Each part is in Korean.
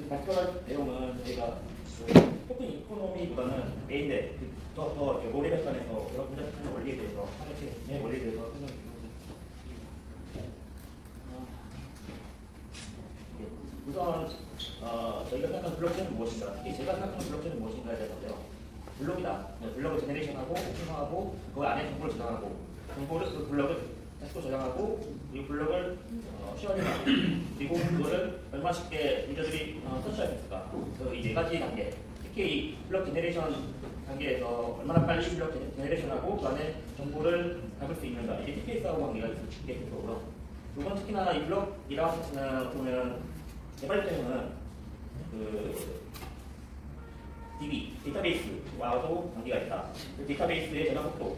발표할 내용은 저희가 토큰 이코노미보다는 메인데 더 모래백관에서 여러 분석하는 원리에 대해서 하나의 원리에 대해서 설명드리고 우선 저희가 생각하는 블록체인은 무엇인가, 특히 제가 생각하는 블록체인은 무엇인가에 대해서요. 블록이다. 블록을 제네레이션하고 생성하고 그 안에 정보를 저장하고 그 블록을 다시 또 저장하고 이 블록을 시험해하고 그리고 그거를 얼마나 쉽게 유저들이 터치할 수 있을까. 이 네 가지 단계, 특히 이 블록 제네레이션 단계에서 얼마나 빨리 블록 제네레이션하고 그 안에 정보를 잡을 수 있는가. 이게 TPS하고 관계가 있겠고요. 이건 특히나 이 블록이라고 보면 개발자는 DB, 데이터베이스와도 관계가 있다. 그 데이터베이스의 저장 속도가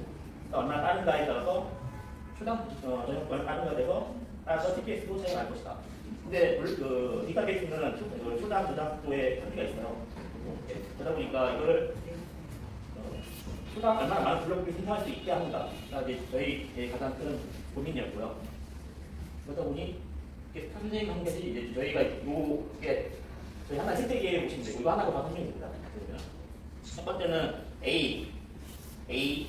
얼마나 빠른가에 따라서 저장 얼마나 빠른가에 따라서 TPS도 차이가 날 것이다. 근데 데이터베이스는 저장 속도에 한계가 있어요. 그러다 보니까 이거를 얼마나 많은 블록을 생성할 수 있게 하는가. 이제 저희의 가장 큰 고민이었고요. 그러다 보니 선생님 것이 이제 저희가 요게 저희 하나 선택해 보시면 되고 이거 하나로 다 설명이 됩니다. 첫 번째는 A, B,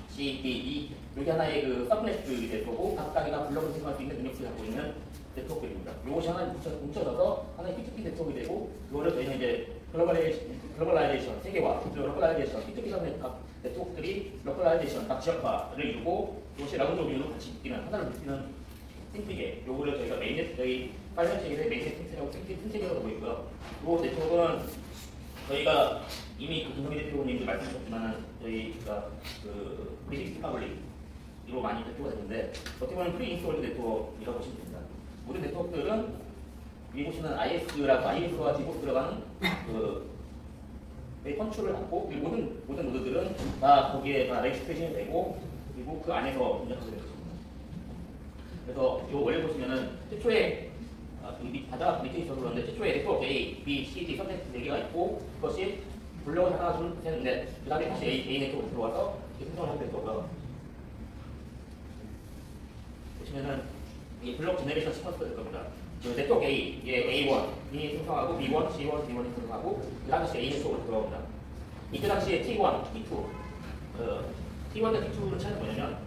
C, D, E 여기 하나의 그 서브넷이 될 거고 각각이가 블록을 생성할 수 있는 능력을 갖고 있는 네트워크입니다. 요것이 하나 뭉쳐져서 하나의 P2P 네트워크가 되고 이거를 저희는 이제 글로벌라이제이션, 세계화, 로컬라이제이션, P2P 네트워크들이 로컬라이제이션, 각 지역화를 이루고 이것이 라운드 로빈으로 같이 묶이는 하나를 묶이는 생태계, 요거를 저희가 메인넷, 저희 파이널 체계의 메인넷 생태계라고 보이고요. 이 네트워크는 저희가 이미 그 김성희 대표님도 말씀하셨지만 저희가 그 브리직스 파블릭으로 많이 대표가 됐는데 어떻게 보면 프리인스톨드 네트워크라고 보시면 됩니다. 모든 네트워크들은 위에 보시는 IS와 디보스 들어가는 컨트롤을 갖고 모든 노드들은 다 거기에 다 레지스트레이션이 되고 그리고 그 안에서 운영하게 되어 있습니다. 그래서 이 원래 보시면은 최초에 바다 밑에 있어서 그런데 최초에 네트워크 A, B, C, D 서브넷 4개가 있고 그것이 블록을 하나, 둘, 셋, 넷 그 다음에 다시 A 네트워크로 들어와서 생성을 하게 될 거고요. 보시면은 이 블록 제너레이션 시퀀스가 될 겁니다. 그 네트워크 A, A1이 생성하고 B1, C1, D1이 생성하고 그 다음에 A 네트워크로 들어옵니다. 이때 당시에 T1, T2 T1과 T2는 차이는 뭐냐면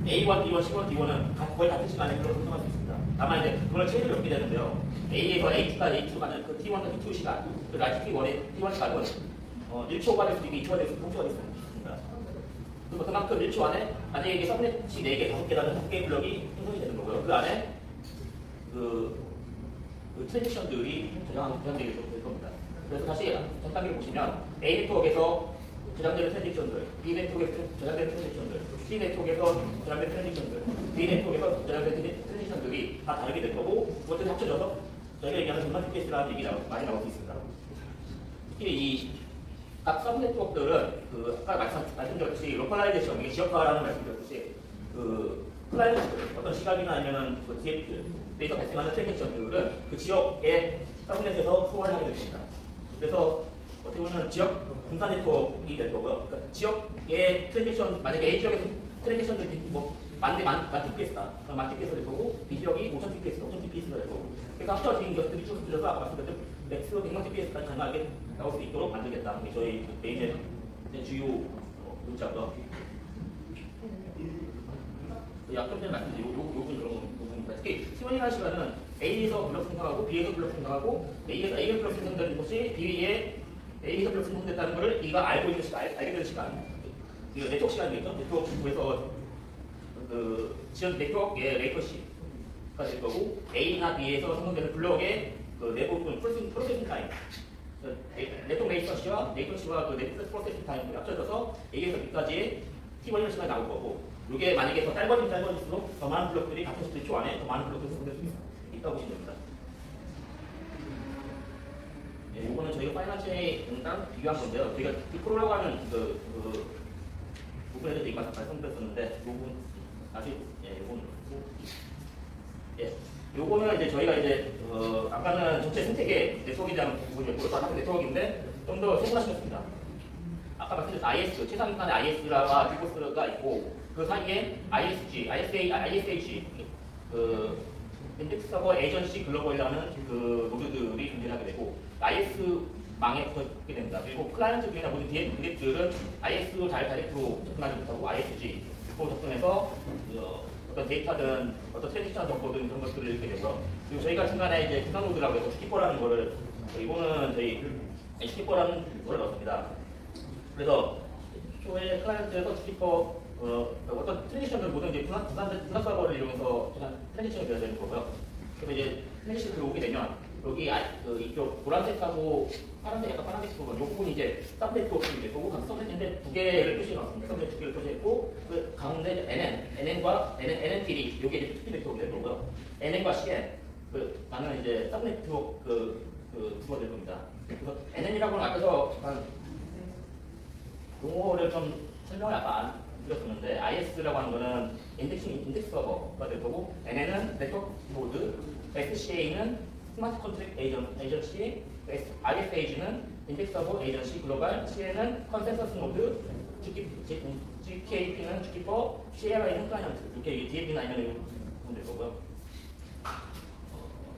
A1, B1, C1, D1은 거의 같은 시간에 블록을 생성할 수 있습니다. 다만 이제 그걸 체인을 엮게 되는데요. A에서 A2까지 A2가는 그 T1과 T2 시간, 그 T1의 T1 시간은 1초가 될 수도 있고 2초가 될 수도 있고 3초가 될 수도 있습니다. 그리고 그만큼 1초 안에 만약에 이게 서브넷이 4개, 5개라는 5개의 블록이 생성이 되는 거고요. 그 안에 그 트랜지션들이 저장되게 될 겁니다. 그래서 다시 전 단계를 보시면 A 네트워크에서 저장되는 트랜지션들, B 네트워크에서 저장되는 트랜지션들, C 네트워크에서 저장되는 트랜지션들, D 네트워크에서 저장되는 트랜지션들이 다 다르게 될 거고 그것들이 합쳐져서 저희가 얘기하는 정말 TPS라는 얘기가 많이 나올 수 있습니다. 특히 이 각 서브 네트워크들은 아까 말씀드렸듯이 로컬라이제이션, 이게 지역화라는 말씀드렸듯이 클라이언트들, 어떤 시각이나 아니면 데이터 발생하는 트랜지션들은 그 지역의 서브넷에서 소화를 하게 됩니다. 그래서 어떻게 보면 지역 분산 네트워크가 될 거고요. 그러니까 지역의 트랜지션, 만약에 A 지역에서 트랜지션들이 만 TPS다. 그럼 만 TPS가 될 거고, B 지역이 5,000 TPS, 5,000 TPS가 될 거고. 그래서 합쳐진 것들이 쭉 들어서 아까 말씀드렸던 맥스 100만 TPS까지 가능하게 나올 수 있도록 만들겠다. 이게 저희 메인의 주요 문자고요. 약점 전에 말씀드린 요 부분입니다. 특히 시원이라는 시간은 A에서 블록 생성하고 B에서 블록 생성하고 A에서 블록 생성되는 것이 B에 A에서 블록 생성됐다는 것을 B가 알게 되는 시간. 그 네트워크 시간이겠죠. 네트워크에서 지원 네트워크의 레이턴시가 될 거고 A나 B에서 생성되는 블록의 내부 프로세싱 타임. 네트워크 레이턴시와 그 네트워크 프로세싱 타임이 합쳐져서 A에서 B까지의 T1이라는 시간이 나올 거고 이게 만약에 더 짧아질수록 더 많은 블록들이 같은 스피드 초 안에 더 많은 블록들이 생성될 수 있다고 보시면 됩니다. 네, 이거는 저희가 파이널 체인이랑 비교한 건데요. 저희가 프로라고 하는 부분에 대해서 말씀드렸었는데, 이 부분 아직 요거는 이제 저희가 이제 아까는 전체 생태계 네트워크에 대한 부분이었고, 다른 네트워크인데 좀 더 세분화시켰습니다. 아까 말씀드린 IS, 최상위권의 IS와 디보스가 있고, 그 그 사이에 ISH 그 인덱스 서버 에이전시 글로벌이라는 그 노드들이 존재하게 되고 IS망에 붙게 됩니다. 그리고 클라이언트 비나 모든 DF들은 IS로 다이렉트로 접근하지 못하고 ISG로 접근해서 어떤 데이터든 어떤 트랜지션 정보든 그런 것들을 읽게 되고요. 그리고 저희가 중간에 이제 기반 노드라고 해서 스키퍼라는 거를 이거는 저희 스키퍼라는 거를 넣었습니다. 그래서 초에 클라이언트에서 스키퍼 어떤 트랜지션을 모든 이제 분화 서버를 이용해서 트랜지션이 되어야 되는 거고요. 그래서 이제 트랜지션이 들어오게 되면 여기 이쪽 보라색하고 파란색, 약간 파란색 부분, 이 부분이 이제 서브네트워크가 되고 서브네트인데 두 개를 표시해 놨습니다. 서브네트 두 개를 표시했고 그 가운데 NN과 NNPD 이게 이제 특히 네트워크가 될 거고요. NN과 CN 나는 이제 서브네트워크 두가 될 겁니다. 그래서 NN이라고는 앞에서 용어를 좀 설명을 아까 안 드렸었는데 IS라고 하는 거는 인덱스 서버가 될 거고 NN은 네트워크 노드, SCA는 스마트 컨트랙트 에이전시, ISAG는 인덱스 서버 에이전시 글로벌, CN은 컨센서스 노드, GKP는 주키퍼, CLI는 클라이언트 이렇게 DF나 이런 식으로 보면 될 거고요.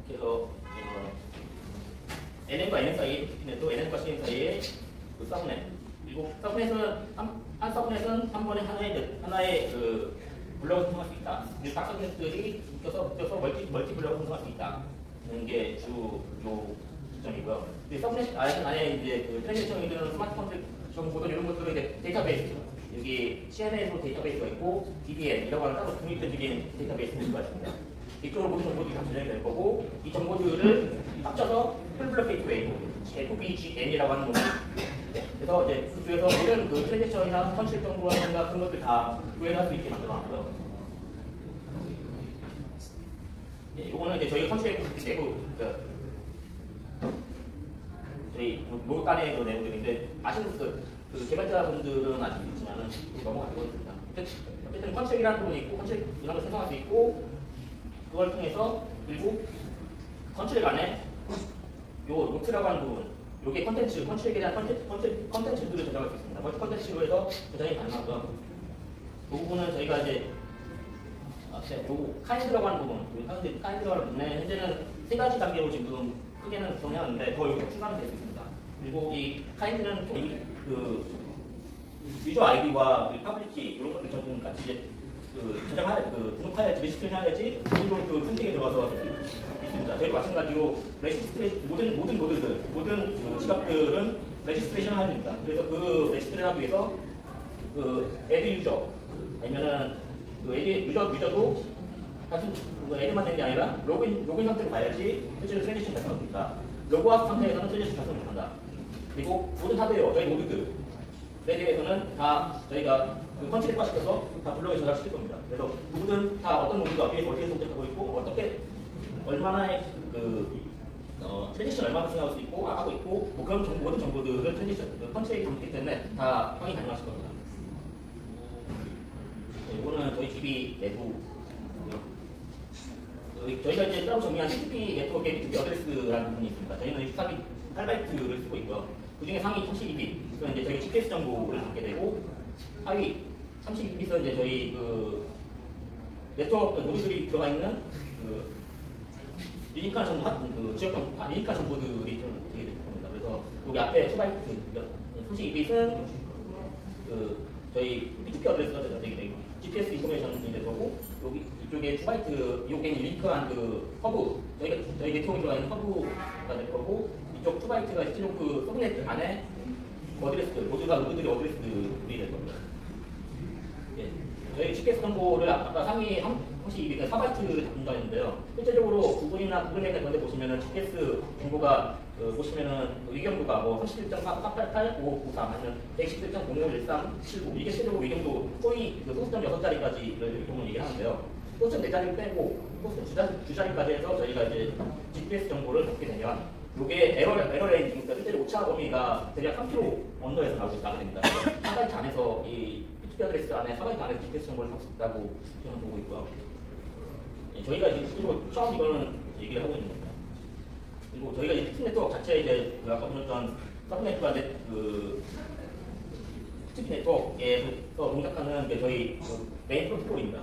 그래서 NN과 NN 사이에 또 NN과 CN 사이에 그 서브넷 그리고 서브넷은 한 서브넷은 한 번에 하나의 그 블럭을 생성할 수 있다. 그리고 각 서브넷들이 묶여서 멀티 블럭을 생성할 수 있다. 는 게 주 기점이고요. 서브넷 안에 이제 그 트랜지션이 되는 스마트 컨트랙트 정보들 이런 것들은 이제 데이터베이스 여기 CNN으로 데이터베이스가 있고 DBN이라고 하는 따로 독립된 데이터베이스가 있습니다. 이쪽으로 모든 정보들이 다 저장이 될 거고 이 정보들을 합쳐서 풀블럭 게이트웨이 FBGN이라고 하는 거고 그래서 이제 그중에서 모든 그 트랜지션이나 컨실 정보라든가 그런 것들 다 구현할 수 있게 만들어놨고요. 네, 이거는 이제 저희 컨실 내부 저희 모두 간의 그 내용들인데 아시는 그 개발자분들은 아시겠지만은 넘어가고 있습니다. 어쨌든 컨실이라는 부분이 있고 컨실 이런 걸 생성할 수 있고 그걸 통해서 그리고 컨실 안에 요 노트라고 하는 부분 요게 컨텐츠, 컨실에 대한 컨텐츠들을 저장할 수 있습니다. 멀티 컨텐츠로 해서 저장이 가능하고요. 그 부분은 저희가 이제 요 카인드라고 하는 부분, 카인드라고 하는 부분에 현재는 세 가지 단계로 지금 크게는 구성해왔는데 더 여기서 추가는 될 수 있습니다. 그리고 이 카인드는 그 유저 아이디와 파블리키 이런 것들 좀 같이 이제 저장할 등록해야지 리스트해야지 그리고 그 선택에 들어가서 있습니다. 저희도 마찬가지로 모든 노드들, 모든 지갑들은 레지스트레이션을 해야 됩니다. 그래서 그 레지스트를 하기 위해서 그 애드 유저 아니면은 그 유저도 단순 애드만 되는 게 아니라 로그인 상태로 가야지 실제로 트랜지션 작성합니다. 로그아웃 상태에서는 트랜지션 작성 못한다. 그리고 모든 하드웨어, 저희 모드들에 대해서는 다 저희가 그 컨트랙화 시켜서 다 블록에 저장시킬 겁니다. 그래서 모든 다 어떤 모드가 어디에서 선택하고 있고 어떻게 얼마나의 트랜지션 얼마나 생각할 수 있고 하고 있고 뭐 그런 모든 정보들을 트랜지션 컨트랙이 있기 때문에 다 확인 가능하실 겁니다. 이거는 저희 DB 내부 저희가 이제 따로 정리한 TCP 네트워크의 TCP 어드레스라는 부분이 있습니다. 저희는 64비트 쓰고 있고요. 그 중에 상위 32빗, 그건 이제 저희 GPS 정보를 담게 되고 하위 32빗은 이제 저희 그 네트워크 노드들이 들어가 있는 그 유니크한 정보, 지역형 유니크한 정보들이 좀 되게 될 겁니다. 그래서 여기 앞에 32빗은 그 저희 PTP 어드레스가 되게 되고 GPS 인포메이션이 될 거고 여기 이쪽에 2바이트 이게 유니크한 그 허브 저희 네트워크에 들어가 있는 허브가 될 거고 이쪽 2바이트가 실제로 그 서브넷 안에 어드레스들 모두가 노드들이 어드레스들이 될 겁니다. 예. 저희 GPS 정보를 아까 상위 항시 4바이트를 잡는다 했는데요. 실제적으로 구글이나 구글맵 같은 데 보시면은 GPS 정보가 보시면은 위경도가 뭐 31.488, 5593 아니면 117.051379 이게 실제로 위경도 소위 소수점 6자리까지를 보통 얘기하는데요. 소수점 4자리를 빼고 소수점 2자리까지 해서 저희가 이제 GPS 정보를 잡게 되면 이게 에러 레인지니까 실제로 오차 범위가 대략 3km 언더에서 나오게 됩니다. 4바이트 안에서 이 PTP 어드레스 안에 4바이트 안에서 GPS 정보를 잡을 수 있다고 저는 보고 있고요. 예, 저희가 지금 실제로 처음 이거는 얘기를 하고 있는 겁니다. 그리고 저희가 이 TCP 네트워크 자체 이제 아까 보셨던 서브네트와 그 TCP 네트워크에서 동작하는 저희 메인 프로토콜입니다.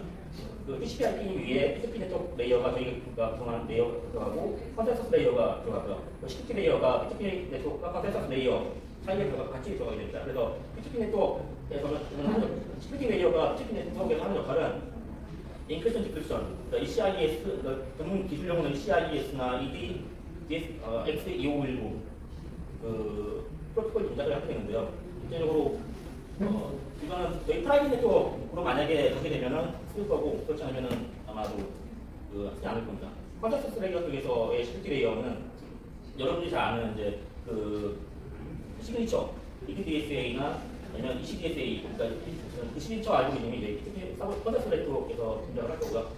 그 TCP/IP 위에 TCP 네트워크 레이어가 저희가 구성한 레이어가 들어가고 컨센서스 레이어가 들어가고요. TCP 레이어가 TCP 네트워크와 컨센서스 레이어 사이에 같이 들어가게 됩니다. 그래서 TCP 네트워크에서는 TCP 레이어가 TCP 네트워크에서 하는 역할은 인크리션, 디크리션, ECIS, 전문 기술 용어는 ECIS나 ED, X2519 그 프로토콜 동작을 하게 되는데요. 실제적으로 이거는 저희 프라이빗 네트워크로 만약에 하게 되면은 쓸 거고, 그렇지 않으면은 아마도 쓰지 않을 겁니다. 컨센서스 레이어 쪽에서의 시큐리티 레이어는 여러분들이 잘 아는 이제 그 시그니처, EPDSA나 아니면 ECDSA, 그러니까 그 시그니처 알고리즘이 이제 컨센서스 네트워크에서 등장을 할 거고요.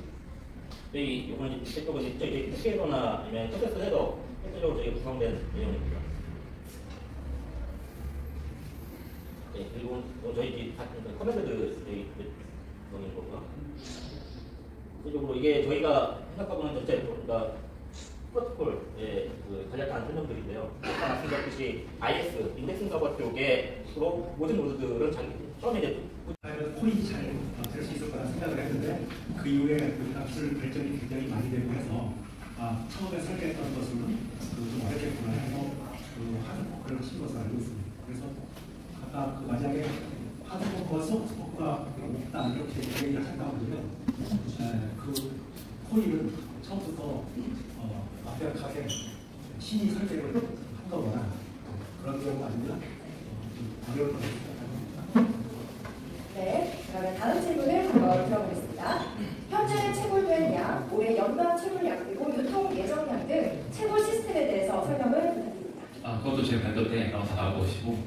저희 이거는 이쪽은 저희 헤더나 아니면 컨센서스 헤더 실제적으로 저희 구성된 내용입니다. 네, 그리고 저희 커맨드 저희 넣는 거고요. 실질적으로 이게 저희가 생각하고는 전체 그러니까 프로토콜의 그 간략한 설명들인데요. 아까 말씀드렸듯이 IS 인덱싱 서버 쪽에로 모든 노드들은 처음에 이제 콜이 잘 될 수 있을 거라 생각을 했는데 그 이후에 그 기술 발전이 굉장히 많이 되고 해서 처음에 설계했던 것은 좀 어렵겠구나 해서 그 하드포크를 하신 것을 알고 있습니다. 그래서 아까 그 만약에 하드포크와 소프트포크가 없다 이렇게 얘기를 한다고 하면 그 코일은 처음부터 완벽하게 신이 설계를 한다거나 그런 경우가 아니면 좀 어려울 거라고 생각합니다. 네, 그러면 다음 질문을 한번 들어보겠습니다. 현재 채굴된 양, 올해 연간 채굴량 그리고 유통 예정량 등 채굴 시스템에 대해서 설명을 부탁드립니다. 그것도 제 발표 때 다 나와보시고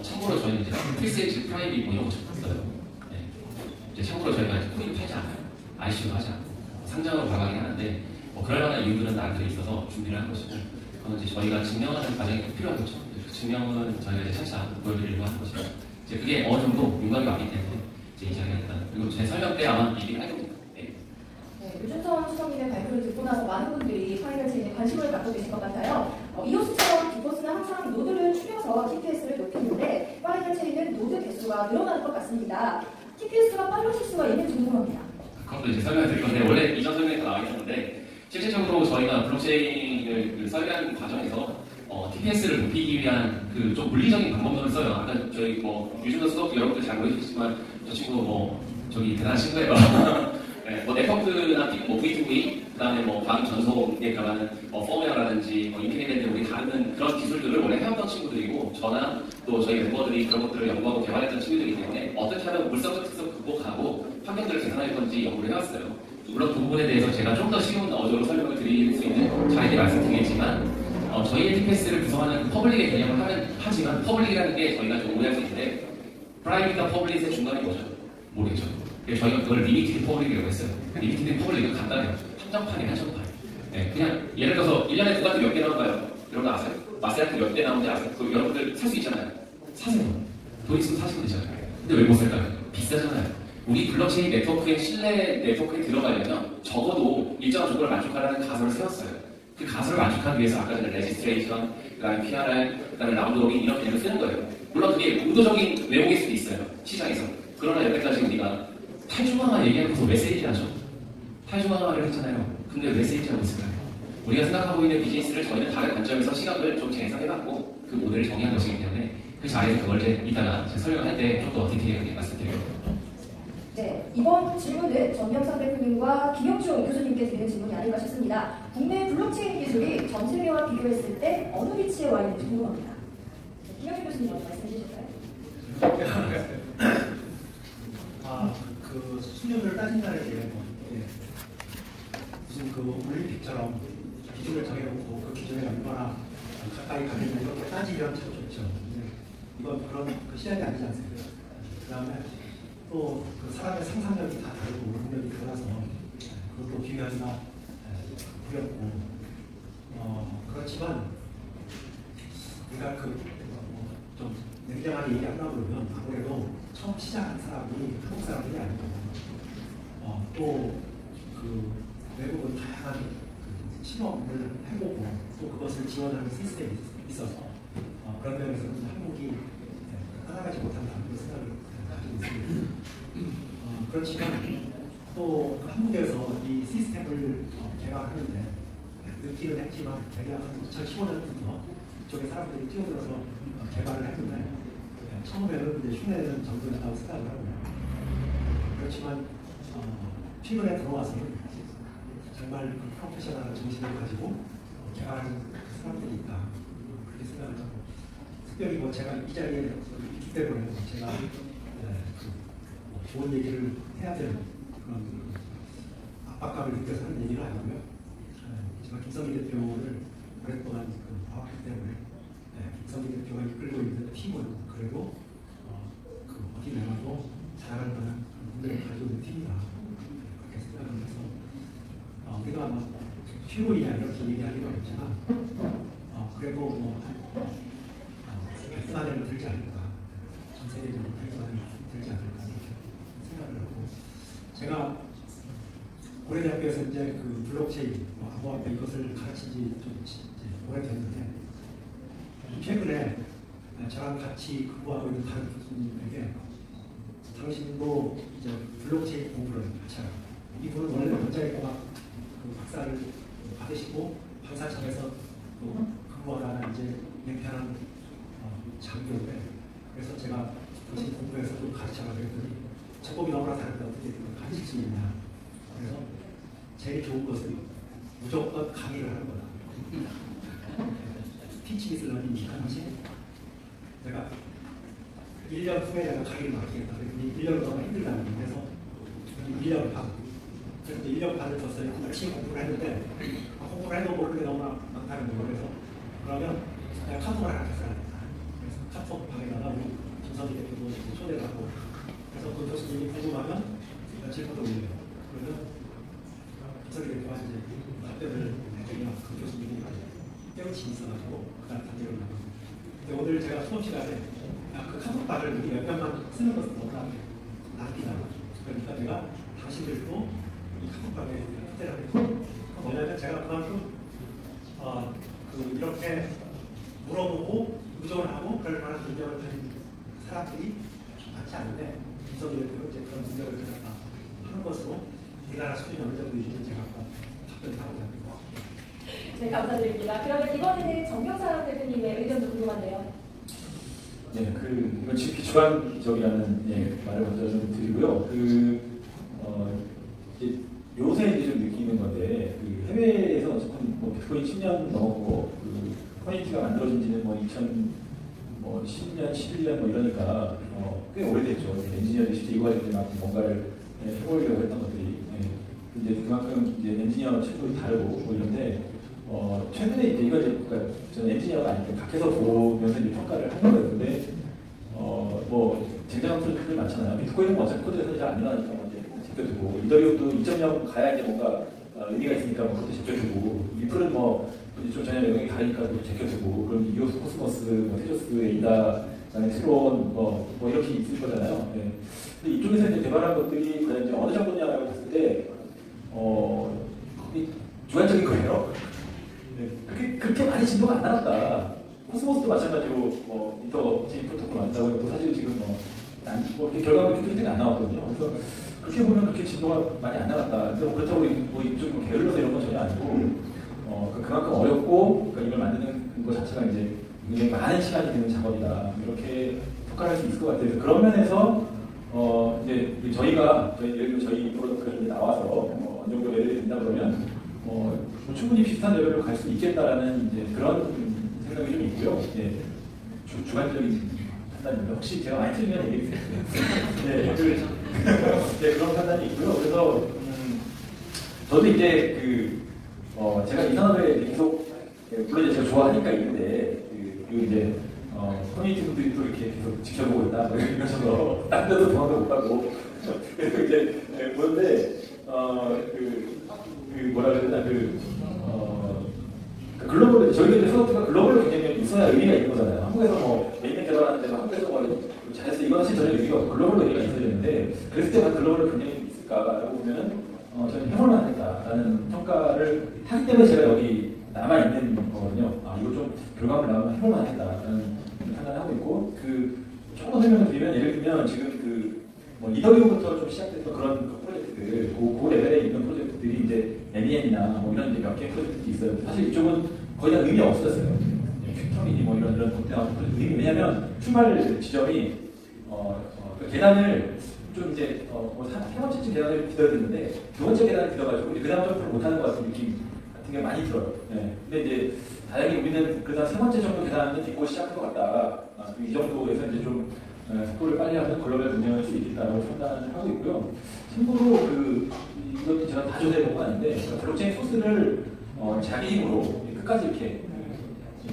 참고로 저희는 이제 프리세일즈 프라이빗 이런 거 접했어요. 네. 이제 참고로 저희가 코인을 팔지 않아요. IC도 하지 않고 상장으로 가가긴 하는데 그럴 만한 이유들은 나름대로 있어서 준비를 한 것이고 그건 이제 저희가 증명하는 과정이 필요한 거죠. 그 증명은 저희가 이제 차차 보여드리려고 하는 것이고 이제 그게 어느 정도 윤곽이 왔기 때문에 이제 이 자리가 있다. 그리고 제 설명 때 아마 얘기를 할 겁니다. 네. 네, 유준선 수석님의 발표를 듣고 나서 많은 분들이 파이널 체인에 관심을 갖고 계신 것 같아요. 이오스처럼 디포스는 항상 노드를 줄여서 TPS를 높이는데 파이널 체인은 노드 개수가 늘어나는 것 같습니다. TPS가 빨라질 수가 있는지 궁금합니다. 그것도 이제 설명을 드릴 건데 원래 이전 설명에서 나와 있었는데 실질적으로 저희가 블록체인을 설계하는 과정에서 TPS를 높이기 위한 그 좀 물리적인 방법론을 써요. 아까 저희 유준선 수석도 여러분들 잘 모르시겠지만 저 친구 저기 대단한 친구예요. 네, 네트워크나 V2V 그다음에 과학 전송에 들어가는 포메라라든지 인피니밴드 우리 다루는 그런 기술들을 원래 해왔던 친구들이고 저나 또 저희 멤버들이 그런 것들을 연구하고 개발했던 친구들이기 때문에 어떻게 하면 물성적 특성 극복하고 환경들을 개선할 건지 연구를 해왔어요. 물론 그 부분에 대해서 제가 좀 더 쉬운 어조로 설명을 드릴 수 있는 자리에 말씀드리겠지만 저희의 TPS를 구성하는 그 퍼블릭의 개념을 하지만 퍼블릭이라는 게 저희가 좀 오해할 수 있는데 프라이빗과 퍼블릭의 중간이 뭐죠? 모르겠죠. 그래서 저희가 그걸 리미티드 퍼블릭이라고 했어요. 리미티드 퍼블릭은 간단해요. 한정판이에요, 한정판. 네, 그냥 예를 들어서 1년에 누가트 몇 개 나올까요? 여러분 아세요? 마세라티 몇 개 나오는지 아세요? 그 여러분들 살 수 있잖아요. 사세요. 돈 있으면 사시면 되잖아요. 근데 왜 못 살까요? 비싸잖아요. 우리 블록체인 네트워크의 신뢰 네트워크에 들어가려면 적어도 일정한 조건을 만족하라는 가설을 세웠어요. 그 가설을 만족하기 위해서 아까 전에 레지스트레이션, 그다음에 PRR, 그다음에 라운드 로빈 이런 개념을 쓰는 거예요. 물론 그게 의도적인 외용일 수도 있어요. 시장에서. 그러나 여태까지 우리가 탈중앙화 얘기해놓고서 왜 세일하죠? 탈중앙화를 했잖아요. 근데 왜 세일하고 있을까요? 우리가 생각하고 있는 비즈니스를 저희는 다른 관점에서 시각을 좀 재해석해봤고 그 모델을 정의한 것이기 때문에 그 자리에서 그걸 이따가 설명을 할 때 좀 더 디테일하게 말씀드려요. 네, 이번 질문은 정명상 대표님과 김영중 교수님께 드리는 질문이 아닌가 싶습니다. 국내 블록체인 기술이 전 세계와 비교했을 때 어느 위치에 와 있는지 궁금합니다. 김영중 교수님 먼저 말씀해 주실까요? 그 수준을 따진다는 게 무슨 그 올림픽처럼 기준을 정해놓고 그 기준에 얼마나 가까이 가겠냐 이렇게 따지면 참 좋죠. 이건 그런 그 시간이 아니지 않습니까? 그 다음에 또 그 사람의 상상력이 다 다르고 능력이 달라서 그것도 비교하기가 어렵고 그렇지만 우리가 좀 냉정하게 얘기한다 그러면 아무래도 처음 시작한 사람이 한국 사람들이 아니고 또 그 외국은 다양한 그 실험을 해보고 또 그것을 지원하는 시스템이 있어서 그런 면에서는 한국이 따라가지 못한다는 생각을 가지고 있습니다. 그렇지만 또 한국에서 이 시스템을 개발하는데 늦기는 했지만 대략 2015년부터 이쪽에 사람들이 뛰어들어서 개발을 했는데 처음에는 이제 흉내는 정도였다고 생각을 하고요. 그렇지만 최근에 들어와서는 정말 그 프로페셔널한 정신을 가지고 개발하는 사람들이 있다 그렇게 생각을 하고 특별히 뭐 제가 이 자리에 있기 때문에 제가 좋은 얘기를 해야 되는 그런 압박감을 느껴서 하는 얘기는 아니고요. 제가 김성기 대표를 오랫동안 봐왔기 때문에 김성기 대표가 이끌고 있는 팀은 그래도 어디 내가도 잘할 만한 문제를 가지고 있는 팀이다 그렇게 생각을 해서 우리가 뭐 최고이냐 이렇게 얘기하기는 어렵지만 그래도 뭐 발전안에는 들지 않을까 전 세계적으로 발전안에 들지 않을까 이렇게 생각을 하고 제가 고려대학교에서 이제 그 블록체인 암호화폐 이것을 가르친 지 좀 오래됐는데 최근에 저랑 같이 근무하고 있는 다른 교수님에게 당신도 이제 블록체인 공부를 같이 하라. 이분은 원래 원자력공학 그 박사를 받으시고 방사청에서 또 근무하다가 이제 맹편한 장교인데 그래서 제가 당신 공부해서 좀 가르쳐라 그랬더니 제법이 너무나 다른데 어떻게 가르칠 수 있냐. 그래서 제일 좋은 것은 무조건 강의를 하는 거다. 티칭 이즈 러닝 하듯이 내가 1년 후에 내가 강의를 맡기겠다. 그랬더니 1년 동안 힘들다는 거예요. 그래서 1년 반. 그래서 1년 반을 줬어요. 열심히 공부를 했는데 공부를 해도 모르는 게 너무나 많다는 거예요. 그래서 그러면 내가 카톡을 하나 했어야겠다. 그래서 카톡 방에다가 우리 김선희 대표도 초대를 하고 그래서 그 교수님이 궁금하면 며칠부터 올려요. 그러면 김선희 대표가 이제 답변을 해주면 그 교수님이 깨우침이 있어가지고 그 다음 단계로 나가고 근데 오늘 제가 수업 시간에 그 카톡방을 우리 몇 명만 쓰는 것은 너무나 낭비다. 그러니까 내가 당신들도 이 카톡방에 초대를 하고 뭐냐면 제가 그만큼 이렇게 물어보고 의존을 하고 그럴 만한 능력을 가진 사람들이 많지 않은데 김성기 대표는 이제 그런 능력을 가졌다 하는 것으로 우리나라 수준이 어느 정도 있는지 제가 답변을 하고자 합니다. 네, 감사드립니다. 그러면 이번에는 정경사 대표님의 의견도 궁금한데요. 네, 이건 지금 주관적이라는 말을 먼저 좀 드리고요. 이제 요새 이제 좀 느끼는 건데, 해외에서 어쨌든 비트코인 10년 넘었고, 커뮤니티가 만들어진 지는 2010년, 11년 이러니까, 꽤 오래됐죠. 엔지니어들이 진짜 이거 가지고 막 뭔가를 해보려고 했던 것들이. 이제 그만큼 이제 엔지니어 체급이 다르고 이런데, 최근에 이제 그러니까 저는 엔지니어가 아니고 밖에서 보면서 이제 평가를 하는 거예요. 근데 쟁쟁한 프로젝트들이 많잖아요. 비트코인은 어차피 코드에서 잘 안 일어나니까 이제 제껴두고 이더리움도 2.0 가야 이제 뭔가 의미가 있으니까 그것도 제껴두고 리플은 좀 전혀 영역이 다르니까 제껴두고 그럼 이오스, 코스모스, 테조스, 에이다, 그다음에 트론 이렇게 있을 거잖아요. 네. 근데 이쪽에서 이제 개발한 것들이 과연 이제 어느 정도냐라고 봤을 때 주관적인 거예요. 네, 그렇게 많이 진도가 안 나갔다. 코스모스도 마찬가지로 인터체인 프로토콜 만든다고 해도 사실 지금 결과물 뚜렷하게 안 나왔거든요. 그래서 그렇게 보면 그렇게 진도가 많이 안 나갔다. 근데 그렇다고 이쪽 게을러서 이런 건 전혀 아니고 그만큼 어렵고 이걸 만드는 것 자체가 이제 굉장히 많은 시간이 드는 작업이다. 이렇게 평가할 수 있을 것 같아요. 그런 면에서 이제 예를 들어 저희 프로덕트가 이제 나와서 어느 정도 레벨이 된다 그러면 충분히 비슷한 레벨로 갈 수 있겠다라는 이제 그런 생각이 좀 있고요. 예, 주관적인 판단입니다. 혹시 제가 많이 틀리면 얘기해 주세요. 네, 그런 판단이 있고요. 그래서 저도 이제 제가 이 산업에 계속 물론 이제 제가 좋아하니까 있는데 이제 커뮤니티 분들이 또 이렇게 계속 지켜보고 있다 이러셔서 딴 데도 도망도 못 가고 그래서 이제 보는데 뭐라 그래야 되나 글로벌 저희가 이제 프로덕트가 글로벌로 굉장히 있어야 의미가 있는 거잖아요. 한국에서 메인을 개발하는데 한국에서 잘해서 이건 사실 전혀 의미가 없고 글로벌로 의미가 있어야 되는데 그랬을 때 글로벌로 굉장히 있을까라고 보면은 저는 해볼만 하겠다라는 평가를 하기 때문에 제가 여기 남아 있는 거거든요. 이거 좀 결과물 나오면 해볼만 하겠다라는 판단을 하고 있고 조금 더 설명을 드리면 예를 들면 지금 뭐 이더리움부터 좀 시작됐던 그런 그 프로젝트들, 그 레벨에 있는 프로젝트들이 이제 MEM이나 뭐 이런 이제 몇 개 프로젝트들이 있어요. 사실 이쪽은 거의 다 의미 없었어요. 큐터미니 뭐 이런 덕대 나온 프로젝트. 왜냐하면 출발 지점이 그 계단을 좀 이제 세 번째쯤 계단을 기다려야 되는데 두 번째 계단을 기다려가지고 그 다음 점프를 못하는 것 같은 느낌 같은 게 많이 들어요. 네. 근데 이제 다행히 우리는 그다음 세 번째 정도 계단을 딛고 시작한 것 같다. 이 정도에서 이제 좀 속도를 빨리 하면 글로벌 운영할 수 있겠다고 판단을 하고 있고요. 참고로 이것도 제가 다 조사해본 건 아닌데 블록체인 소스를 자기 힘으로 끝까지 이렇게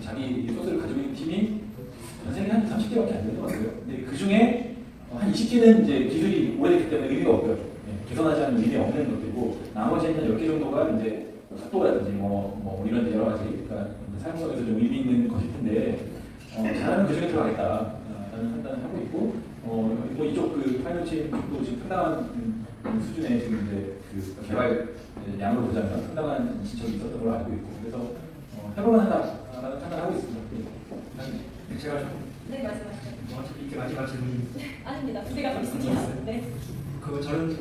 자기 소스를 가지고 있는 팀이 전 세계 한 30개밖에 안 되는 것 같아요. 근데 그 중에 한 20개는 이제 기술이 오래됐기 때문에 의미가 없고요. 개선하지 않는 의미 없는 것들이고 나머지는 한 10개 정도가 이제 속도라든지 뭐 이런 여러 가지 그러니까 사용성에서 좀 의미 있는 것일 텐데 잘하면 그 중에 들어가겠다. 라는 판단을 하고 있고, 뭐 이쪽 그 파이널체인도 지금 상당한 수준의 지금 이제 그 개발 양으로 보자면 상당한 진척이 있었던 걸로 알고 있고, 그래서 해볼만 하다라는 판단을 하고 있습니다. 제가 좀 네, 말씀하시죠. 어차피 이게 마지막 질문이 아닙니다. 두 개가 더 있습니다. 네. 저는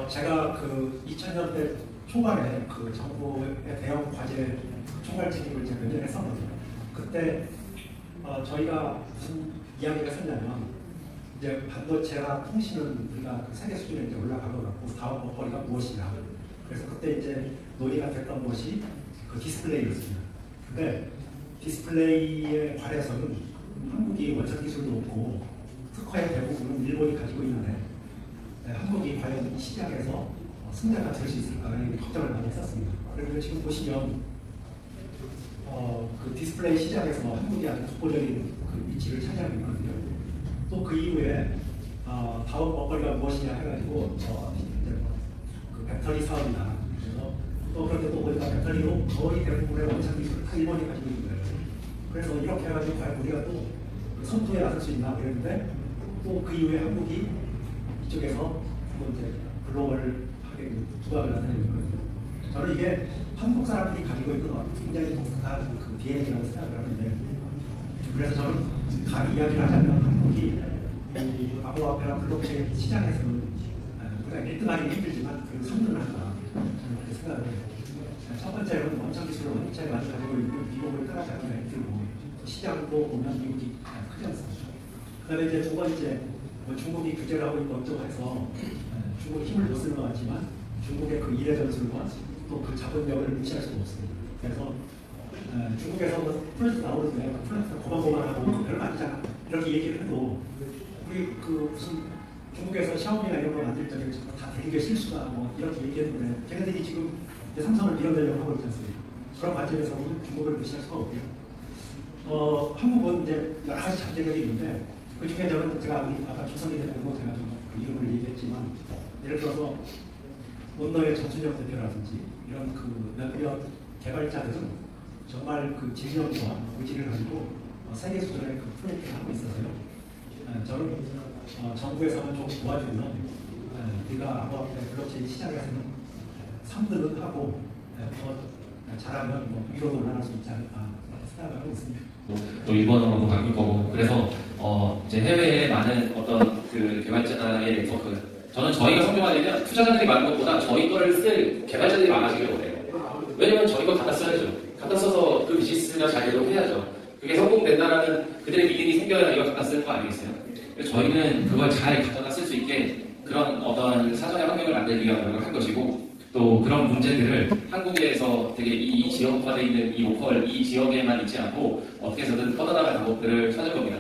제가 그 2000년대 초반에 그 정부의 대형 과제 총괄 책임을 제가 몇 년 했었거든요. 그때 저희가 무슨 이야기를 했었냐면 이제 반도체와 통신은 우리가 그 세계 수준에 이제 올라가고 다음 먹거리가 무엇이냐. 그래서 그때 이제 논의가 됐던 것이 그 디스플레이였습니다. 근데 디스플레이에 관해서는 한국이 원천 기술도 없고 특허의 대부분은 일본이 가지고 있는데 한국이 과연 이 시장에서 승자가 될 수 있을까 이런 걱정을 많이 했었습니다. 그리고 지금 보시면 그 디스플레이 시장에서 한국이 아주 독보적인 그 위치를 차지하고 있거든요. 또 그 이후에 다음 먹거리가 무엇이냐 해가지고 그 배터리 사업이나 그래서 또 그런데 또 보니까 배터리로 거의 대부분의 원천 기술을 다 일본이 가지고 있는 거예요. 그래서 이렇게 해가지고 과연 우리가 또 선두에 나설 수 있나 그랬는데 또 그 이후에 한국이 이쪽에서 또 이제 글로벌하게 두각을 나타내고 있거든요. 저는 이게 한국 사람들이 가지고 있는 굉장히 독특한 그 DNA라고 생각을 하는데 그래서 저는 감히 이야기를 하자면 한국이 암호화폐나 블록체인 시장에서는 우리가 1등하기는 힘들지만 그래도 3등을 한다. 저는 그렇게 생각을 해요. 첫 번째로는 원천 기술을 원체 많이 가지고 있고 미국을 따라잡기가 힘들고 시장도 보면 미국이 크지 않습니다. 그 다음에 이제 두 번째 중국이 규제를 하고 있고 어쩌고 해서 중국이 힘을 못 쓰는 것 같지만 중국의 그 일의 전술과 또 그 자본력을 무시할 수가 없습니다. 그래서 중국에서 프로젝트 나오는데 프로젝트가 고만고만하고 별거 아니잖아 이렇게 얘기를 해도 우리 그 무슨 중국에서 샤오미나 이런 거 만들 적에 다 되게 실수다 뭐 이렇게 얘기했는데 걔네들이 지금 삼성을 밀어내려고 하고 있지 않습니까? 그런 관점에서 우리는 중국을 무시할 수가 없고요. 한국은 이제 여러 가지 장점이 있는데 그 중에 저는 제가 아까 조선이 대표도 제가 좀 그 이름을 얘기했지만 예를 들어서 원너의 정순영 대표라든지 이런 그 몇몇 개발자들은 정말 그 진정과 의지를 가지고 세계 수준의 그 프로젝트를 하고 있어서요. 저는 정부에서는 좀 도와주면 우리가 암호화폐 블록체인 시장에서는 3등은 하고 더 잘하면 뭐 위로도 올라갈 수 있지 않을까 생각을 하고 있습니다. 또 일본어로 바뀔 거고 그래서 이제 해외에 많은 어떤 그 개발자의 네트워크 저는 저희가 성공하려면 투자자들이 많은 것보다 저희 거를 쓸 개발자들이 많아지길 원해요. 왜냐면 저희 거 갖다 써야죠. 갖다 써서 그 비즈니스가 잘 되도록 해야죠. 그게 성공된다라는 그들의 믿음이 생겨야 이거 갖다 쓰는 거 아니겠어요? 그래서 저희는 그걸 잘 갖다 쓸 수 있게 그런 어떤 사전의 환경을 만들기 위한 노력을 한 것이고 또 그런 문제들을 한국에서 되게 이 지역화되어 있는 이 로컬, 이 지역에만 있지 않고 어떻게 해서든 뻗어나갈 방법들을 찾을 겁니다.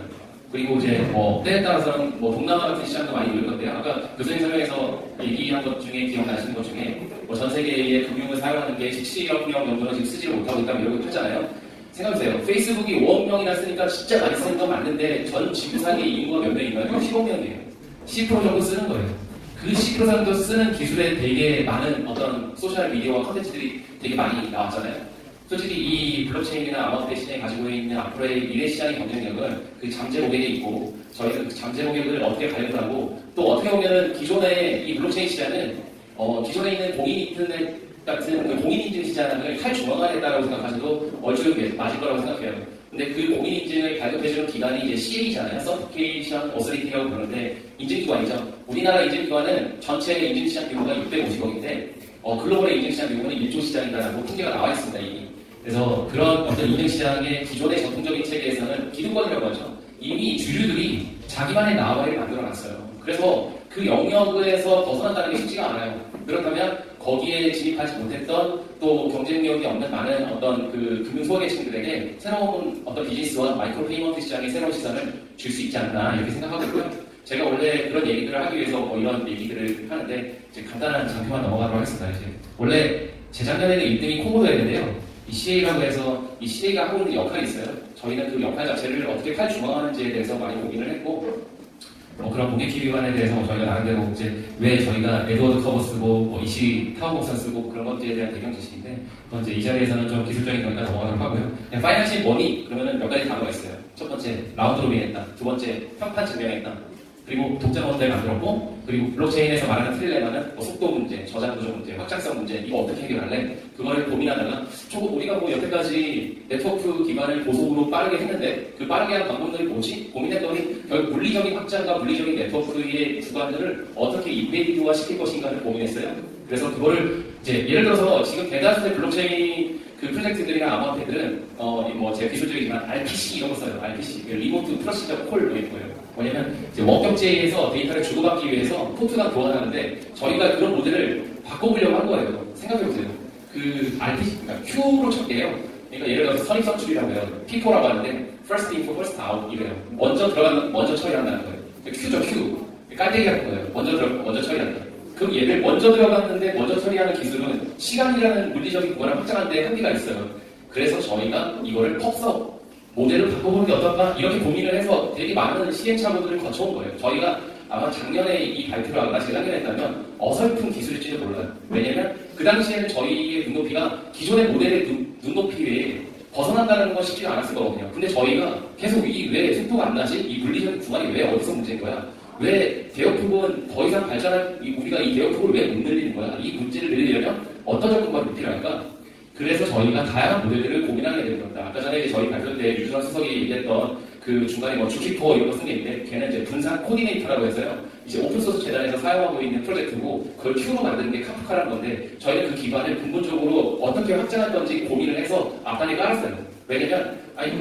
그리고 이제 때에 따라서는 동남아 같은 시장도 많이 열릴 건데요. 아까 교수님 설명에서 얘기한 것 중에 기억나시는 것 중에 전 세계의 금융을 사용하는 게 17억 명 정도는 지금 쓰지를 못하고 있다고 이러고 하잖아요. 생각해보세요. 페이스북이 5억 명이나 쓰니까 진짜 많이 쓰는 건 맞는데 전 지구상의 인구가 몇 명인가요? 15억 명이에요. 10% 정도 쓰는 거예요. 그 10% 정도 쓰는 기술에 되게 많은 어떤 소셜 미디어와 컨텐츠들이 되게 많이 나왔잖아요. 솔직히 이 블록체인이나 암호화폐 시장이 가지고 있는 앞으로의 미래 시장의 경쟁력은 그 잠재 고객에 있고 저희는 그 잠재 고객을 어떻게 발굴하고 또 어떻게 보면은 기존의 이 블록체인 시장은 기존에 있는 공인 인터넷 같은 그 공인 인증 시장을 탈중앙화했다고 생각하셔도 얼추 맞을 거라고 생각해요. 근데 그 공인 인증을 발급해주는 기관이 이제 CA잖아요. Certification Authority라고 부르는데 인증기관이죠. 우리나라 인증기관은 전체 인증시장 규모가 650억인데 글로벌의 인증시장 규모는 1조 시장이다라고 통계가 나와 있습니다. 이미. 그래서 그런 어떤 인증시장의 기존의 전통적인 체계에서는 기득권이라고 하죠. 이미 주주들이 자기만의 나와바를 만들어놨어요. 그래서 그 영역에서 벗어난다는 게 쉽지가 않아요. 그렇다면 거기에 진입하지 못했던 또 경쟁력이 없는 많은 어떤 그 금융 소외계층들에게 새로운 어떤 비즈니스와 마이크로 페이먼트 시장의 새로운 시선을 줄 수 있지 않나 이렇게 생각하고 있고요. 제가 원래 그런 얘기들을 하기 위해서 뭐 이런 얘기들을 하는데 이제 간단한 장표만 넘어가도록 하겠습니다. 이제 원래 재작년에는 1등이 코모도였는데요. 이 CA라고 해서 이 CA가 하고 있는 역할이 있어요. 저희는 그 역할 자체를 어떻게 탈중앙하는지에 대해서 많이 고민을 했고 그런 공개키 기관에 대해서 저희가 나름대로 이제 왜 저희가 에드워드 커버 쓰고 이시 타워 목선 쓰고 그런 것들에 대한 배경 지식인데 그건 이제 이 자리에서는 좀 기술적인 거니까 넘어가도록 하고요. 그냥 파이낸셜 머니 그러면은 몇 가지 단어가 있어요. 첫 번째 라운드 로빈했다. 두 번째 평판 증명했다. 그리고 독자 모델을 만들었고 그리고 블록체인에서 말하는 트릴레마는 속도 문제, 저장 구조 문제, 확장성 문제 이거 어떻게 해결할래? 그거를 고민하다가 조금 우리가 여태까지 네트워크 기반을 고속으로 빠르게 했는데 그 빠르게 하는 방법들이 뭐지? 고민했더니 결국 물리적인 확장과 물리적인 네트워크의 구간들을 어떻게 인베디드화 시킬 것인가를 고민했어요. 그래서 그거를 이제 예를 들어서 지금 대다수의 블록체인 그 프로젝트들이나 암호화폐들은 제 기술적이지만 RPC 이런 거 써요. RPC 리모트 프로시저 콜 이런 거예요. 뭐냐면 이제 원격제에서 데이터를 주고받기 위해서 포트가 교환하는데 저희가 그런 모델을 바꿔보려고 한 거예요. 생각해보세요. 그 RPC, 그러니까 Q로 쳤게요. 그러니까 예를 들어서 선입선출이라고 해요. FIFO라고 하는데 First in, First out 이래요. 먼저 들어가면 먼저 처리한다는 거예요. Q죠, Q. 깔때기라는 거예요. 먼저 처리한다. 그럼 얘를 먼저 들어갔는데 먼저 처리하는 기술은 시간이라는 물리적인 구간을 확장하는 데 한계가 있어요. 그래서 저희가 이거를 펍서 모델을 바꿔보는 게 어떨까? 이렇게 고민을 해서 되게 많은 시행착오들을 거쳐온 거예요. 저희가 아마 작년에 이 발표를 아마 재작년에 했다면 어설픈 기술일지도 몰라요. 왜냐면 그 당시에는 저희의 눈높이가 기존의 모델의 눈높이에 벗어난다는 건 쉽지가 않았을 거거든요. 근데 저희가 계속 왜 속도가 안 나지? 이 물리적인 구간이 왜 어디서 문제인 거야? 왜 대역폭은 더 이상 우리가 이 대역폭을 왜 못 늘리는 거야? 이 문제를 늘리려면 어떤 접근법이 필요할까? 그래서 저희가 다양한 모델들을 고민하게 되는 겁니다. 아까 전에 저희 발표 때 유준환 수석이 얘기했던 그 중간에 주키퍼 이런 거 쓴 게 있는데 걔는 이제 분산 코디네이터라고 해서요. 이제 오픈소스 재단에서 사용하고 있는 프로젝트고 그걸 Q로 만드는 게 카프카라는 건데 저희는 그 기반을 근본적으로 어떻게 확장할 건지 고민을 해서 앞단에 깔았어요. 왜냐면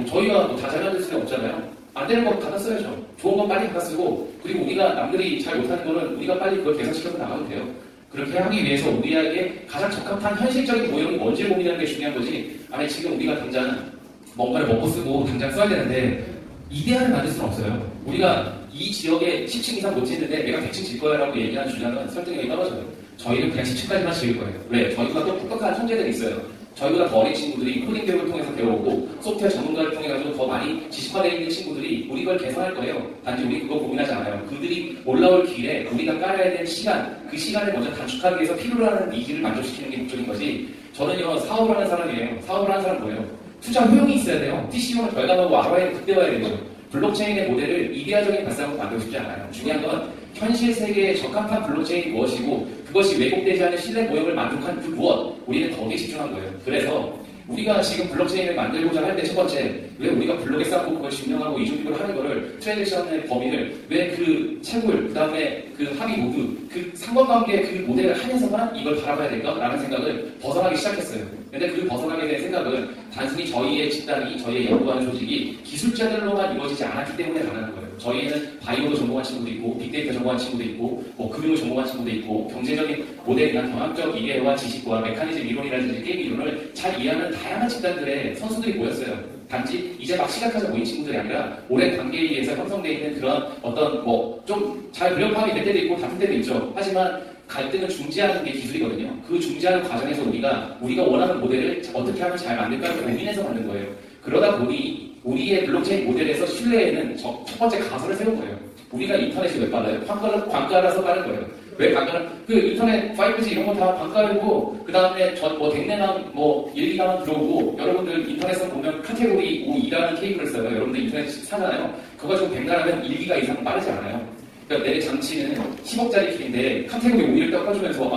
저희가 다 잘 만들 수는 없잖아요. 안 되는 거 갖다 써야죠. 좋은 건 빨리 갖다 쓰고 그리고 우리가 남들이 잘 못하는 거는 우리가 빨리 그걸 개선시켜서 나가도 돼요. 그렇게 하기 위해서 우리에게 가장 적합한 현실적인 모형이 뭔지를 고민하는 게 중요한 거지. 아니 지금 우리가 당장 뭔가를 먹고 쓰고 당장 써야 되는데 이데아를 만들 수는 없어요. 우리가 이 지역에 10층 이상 못 짓는데 내가 100층 질 거야 라고 얘기하는 주장은 설득력이 떨어져요. 저희는 그냥 10층까지만 지을 거예요. 왜? 저희보다 또 똑똑한 천재들이 있어요. 저희보다 더 어린 친구들이 코딩 교육을 통해서 배워오고 소프트웨어 전문가를 통해가지고 더 많이 지식화되어 있는 친구들이 우리 걸 개선할 거예요. 단지 우리 그거 고민하지 않아요. 그들이 올라올 길에 우리가 깔아야 될 시간, 그 시간을 먼저 단축하기 위해서 필요로 하는 니즈를 만족시키는 게 목적인 거지. 저는요, 사업을 하는 사람이에요. 사업을 하는 사람 뭐예요? 투자 효용이 있어야 돼요. TCO는 결과하고 ROI는 그때 와야 되죠. 블록체인의 모델을 이데아적인 발상으로 만들고 싶지 않아요. 중요한 건 현실 세계에 적합한 블록체인이 무엇이고 그것이 왜곡되지 않은 신뢰 모형을 만족한 그 무엇, 우리는 거기에 집중한 거예요. 그래서 우리가 지금 블록체인을 만들고자 할 때 첫 번째, 왜 우리가 블록에 쌓고 그걸 증명하고 이중립을 하는 거를 트랜잭션의 범위를 왜 그 채굴, 그 다음에 그 합의 모두 그 상관관계 그 모델을 하면서만 이걸 바라봐야 될까라는 생각을 벗어나기 시작했어요. 근데 그 벗어나게 된 생각은 단순히 저희의 집단이, 저희의 연구하는 조직이 기술자들로만 이루어지지 않았기 때문에 가능한 거예요. 저희는 바이오도 전공한 친구도 있고, 빅데이터 전공한 친구도 있고, 금융을 전공한 친구도 있고, 경제적인 모델이나 경학적 이해와 지식과 메커니즘 이론이라든지 게임 이론을 잘 이해하는 다양한 집단들의 선수들이 모였어요. 단지 이제 막 시작하자 모인 친구들이 아니라 오랜 관계에 의해서 형성되어 있는 그런 어떤 좀 잘 불협화음이 될 때도 있고 다툴 때도 있죠. 하지만 갈등을 중재하는 게 기술이거든요. 그 중재하는 과정에서 우리가 원하는 모델을 어떻게 하면 잘 만들까를 고민해서 만든 거예요. 그러다 보니 우리의 블록체인 모델에서 신뢰에는 첫 번째 가설을 세운 거예요. 우리가 인터넷이 왜 빨라요? 광가라서 빠른 거예요. 왜 광가는? 그 인터넷 5G 이런 거 다 광가이고 그 다음에 댕내랑 1기가만 들어오고 여러분들 인터넷에서 보면 카테고리 5, 2라는 케이블을 써요. 여러분들 인터넷 사잖아요. 그거 지금 100나라면 1기가 이상 빠르지 않아요. 그러니까 내 장치는 10억짜리 키인데 카테고리 5를 깎아주면서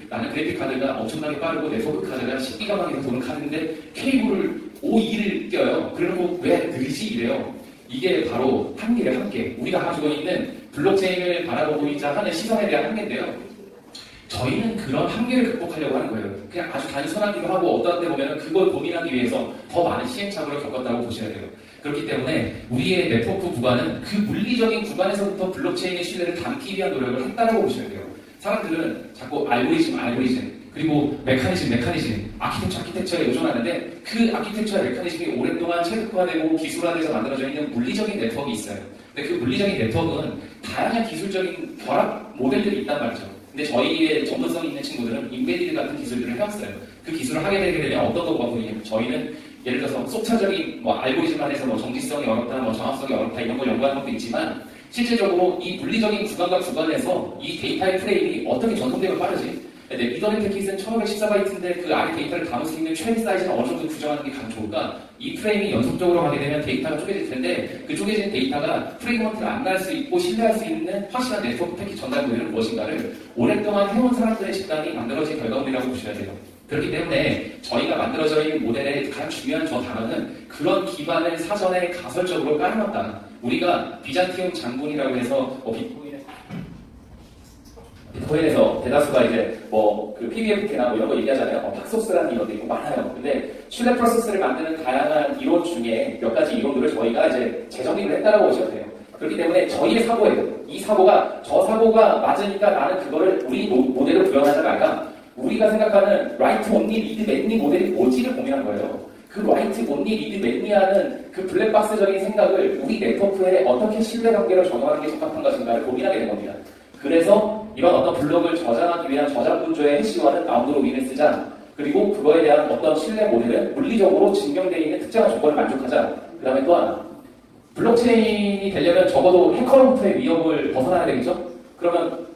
나는 그래픽 카드가 엄청나게 빠르고 네트워크 카드가 10기가만 해서 도는 카드인데 케이블을 O2를 껴요. 그러고 왜 느리지? 이래요. 이게 바로 한계예요, 한계. 우리가 가지고 있는 블록체인을 바라보고자 하는 시선에 대한 한계인데요. 저희는 그런 한계를 극복하려고 하는 거예요. 그냥 아주 단순하기도 하고 어떤 때 보면 그걸 고민하기 위해서 더 많은 시행착오를 겪었다고 보셔야 돼요. 그렇기 때문에 우리의 네트워크 구간은 그 물리적인 구간에서부터 블록체인의 신뢰를 담기 위한 노력을 했다고 보셔야 돼요. 사람들은 자꾸 알고리즘, 그리고 메커니즘, 아키텍처에 의존하는데 그 아키텍처의 메커니즘이 오랫동안 체득화되고 기술화돼서 만들어져 있는 물리적인 네트워크가 있어요. 근데 그 물리적인 네트워크는 다양한 기술적인 결합 모델들이 있단 말이죠. 근데 저희의 전문성이 있는 친구들은 인베디드 같은 기술들을 해왔어요. 그 기술을 하게 되게 되면 어떤 것과 보이냐면 저희는 예를 들어서 속차적인 알고리즘만 해서 정직성이 어렵다, 정합성이 어렵다 이런 걸 연구하는 것도 있지만 실질적으로 이 물리적인 구간과 구간에서 이 데이터의 프레임이 어떻게 전송되면 빠르지? 근데 이더넷 패킷은 1514바이트인데 그 안에 데이터를 담을 수 있는 최대 사이즈는 어느 정도 규정하는 게 가장 좋을까? 이 프레임이 연속적으로 가게 되면 데이터가 쪼개질 텐데 그 쪼개진 데이터가 프레그먼트를 안 날 수 있고 신뢰할 수 있는 확실한 네트워크 패킷 전달 모델은 무엇인가를 오랫동안 해온 사람들의 집단이 만들어진 결과물이라고 보셔야 돼요. 그렇기 때문에 저희가 만들어져 있는 모델의 가장 중요한 저 단어는 그런 기반을 사전에 가설적으로 깔아놨다. 우리가 비잔티움 장군이라고 해서 비트코인에서 대다수가 이제 그 PBFT나 이런 거 얘기하잖아요. 팍소스라는 이론도 있고 많아요. 근데 신뢰 프로세스를 만드는 다양한 이론 중에 몇 가지 이론들을 저희가 이제 재정립을 했다고 보셔도 돼요. 그렇기 때문에 저희의 사고예요. 이 사고가 저 사고가 맞으니까 나는 그거를 우리 모델로 구현하자 말까? 우리가 생각하는 right only, read only 모델이 뭔지를 고민한 거예요. 그 right only, read only 하는 그 블랙박스적인 생각을 우리 네트워크에 어떻게 신뢰관계를 적용하는 게 적합한 것인가를 고민하게 된 겁니다. 그래서 이런 어떤 블록을 저장하기 위한 저장 분조의 해시와는 라운드 로빈을 쓰자. 그리고 그거에 대한 어떤 신뢰 모델은 물리적으로 증명되어 있는 특정한 조건을 만족하자. 그 다음에 또 하나. 블록체인이 되려면 적어도 해커로부터의 위협을 벗어나야 되겠죠? 그러면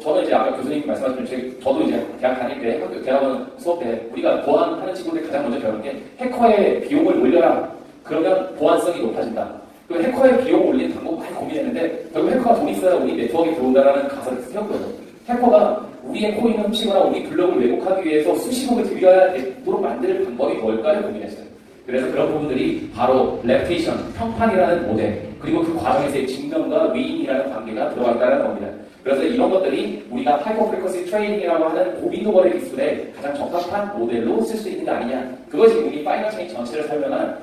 저는 이제 아까 교수님 말씀하신 저도 이제 대학 다닐 때, 대학원 수업 때 우리가 보안하는 친구들이 가장 먼저 배우는 게 해커의 비용을 올려라. 그러면 보안성이 높아진다. 그 해커의 비용을 올리는 방법 많이 고민했는데 결국 해커가 돈 있어야 우리 네트워크에 들어온다라는 가설을 세웠거든요. 해커가 우리의 코인을 훔치거나 우리 블록을 왜곡하기 위해서 수십억을 들여야도록 만들 방법이 뭘까를 고민했어요. 그래서 그런 부분들이 바로 레퓨테이션, 평판이라는 모델, 그리고 그 과정에서의 증명과 위임이라는 관계가 들어가 있다는 겁니다. 그래서 이런 것들이 우리가 하이퍼 프리퀀시 트레이닝이라고 하는 고빈도 거래 기술에 가장 적합한 모델로 쓸 수 있는 게 아니냐. 그것이 우리 파이널 체인 전체를 설명한